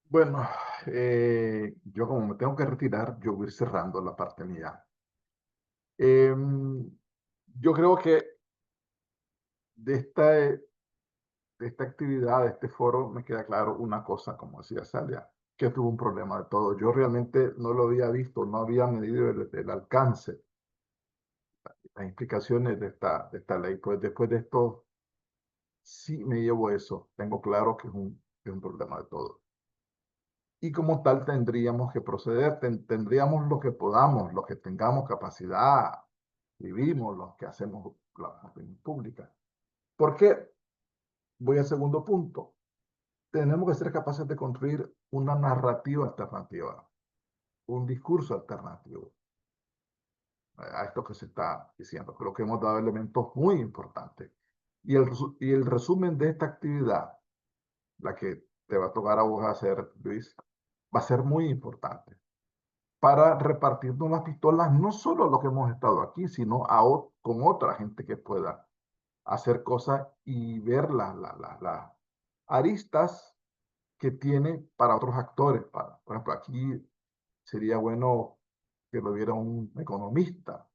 Bueno, yo como me tengo que retirar, yo voy a ir cerrando la parte mía. Em, yo creo que de esta actividad, de este foro, me queda claro una cosa, como decía Salia, que tuvo un problema de todo. Yo realmente no lo había visto, no había medido el alcance, las implicaciones de esta ley. Pues después de esto, sí me llevo eso. Tengo claro que es un problema de todo. Y como tal tendríamos que proceder, tendríamos lo que podamos, lo que tengamos capacidad, vivimos, los que hacemos la opinión pública. ¿Por qué? Voy al segundo punto. Tenemos que ser capaces de construir una narrativa alternativa, un discurso alternativo a esto que se está diciendo. Creo que hemos dado elementos muy importantes. Y el resumen de esta actividad, la que te va a tocar a vos hacer, Luis, va a ser muy importante para repartirnos las pistolas, no solo lo que hemos estado aquí, sino con otra gente que pueda hacer cosas y ver las aristas que tiene para otros actores. Por ejemplo, aquí sería bueno que lo viera un economista,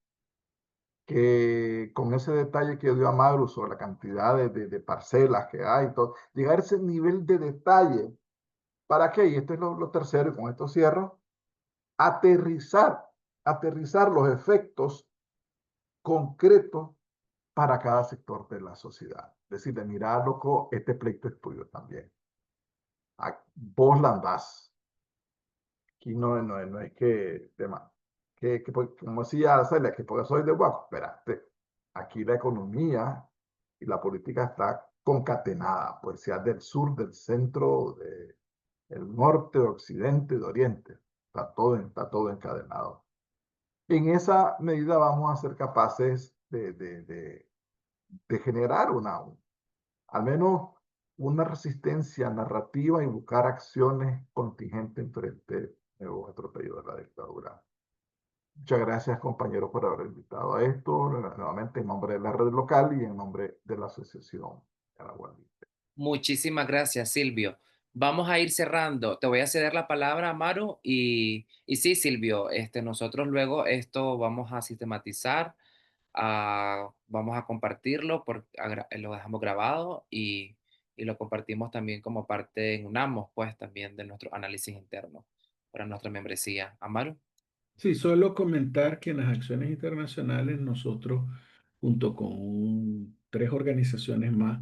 que con ese detalle que dio Amagro sobre la cantidad de parcelas que hay, todo, llegar a ese nivel de detalle. ¿Para qué? Y esto es lo tercero, y con esto cierro, aterrizar, aterrizar los efectos concretos para cada sector de la sociedad. Decirle, mira, loco, este pleito es tuyo también. Vos la andás. Aquí no es que tema. como decía Celia, que porque soy de Guapo, espérate, aquí la economía y la política está concatenada, pues sea del sur, del centro, del norte, de occidente, de oriente, está todo encadenado. En esa medida vamos a ser capaces de generar al menos una resistencia narrativa y buscar acciones contingentes frente a los atropellos de la dictadura. Muchas gracias, compañeros, por haber invitado a esto, nuevamente en nombre de la red local y en nombre de la Asociación Caraguatí.
Muchísimas gracias, Silvio. Vamos a ir cerrando. Te voy a ceder la palabra, Amaru. Y sí, Silvio, nosotros luego esto vamos a sistematizar, vamos a compartirlo, lo dejamos grabado y lo compartimos también como parte en UNAMOS, pues también de nuestro análisis interno para nuestra membresía. Amaru.
Sí, solo comentar que en las acciones internacionales nosotros, junto con 3 organizaciones más,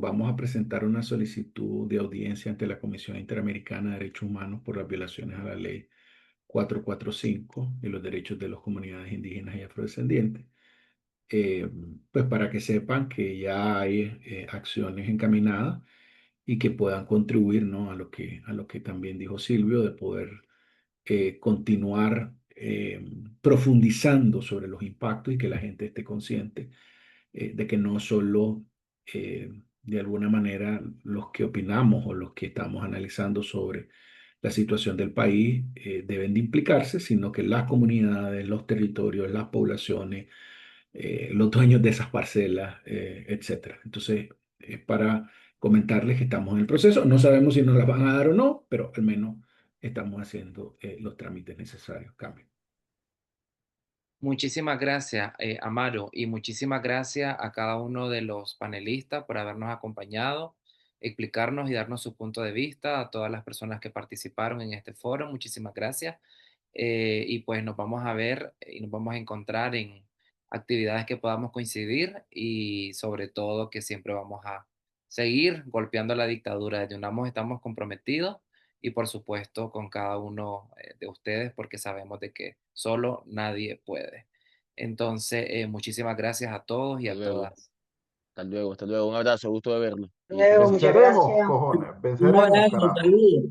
vamos a presentar una solicitud de audiencia ante la Comisión Interamericana de Derechos Humanos por las violaciones a la ley 445 y los derechos de las comunidades indígenas y afrodescendientes. Eh, pues para que sepan que ya hay acciones encaminadas y que puedan contribuir, ¿no? a lo que también dijo Silvio, de poder continuar profundizando sobre los impactos y que la gente esté consciente de que no solo de alguna manera los que opinamos o los que estamos analizando sobre la situación del país deben de implicarse, sino que las comunidades, los territorios, las poblaciones, los dueños de esas parcelas, etcétera. Entonces, es para comentarles que estamos en el proceso. No sabemos si nos las van a dar o no, pero al menos estamos haciendo los trámites necesarios. Cambio.
Muchísimas gracias, Amaro, y muchísimas gracias a cada uno de los panelistas por habernos acompañado, explicarnos y darnos su punto de vista, a todas las personas que participaron en este foro, muchísimas gracias. Y pues nos vamos a ver y nos vamos a encontrar en actividades que podamos coincidir y sobre todo que siempre vamos a seguir golpeando la dictadura. Desde UNAMOS estamos comprometidos y por supuesto con cada uno de ustedes porque sabemos de que solo nadie puede. Entonces, muchísimas gracias a todos y
Hasta
a
luego,
todas.
hasta luego, hasta luego. Un abrazo, gusto de verlo.
Luego, muchas
Venceremos,
gracias.
cojones,
Un
venceremos,
abrazo,
carajo.
saludos.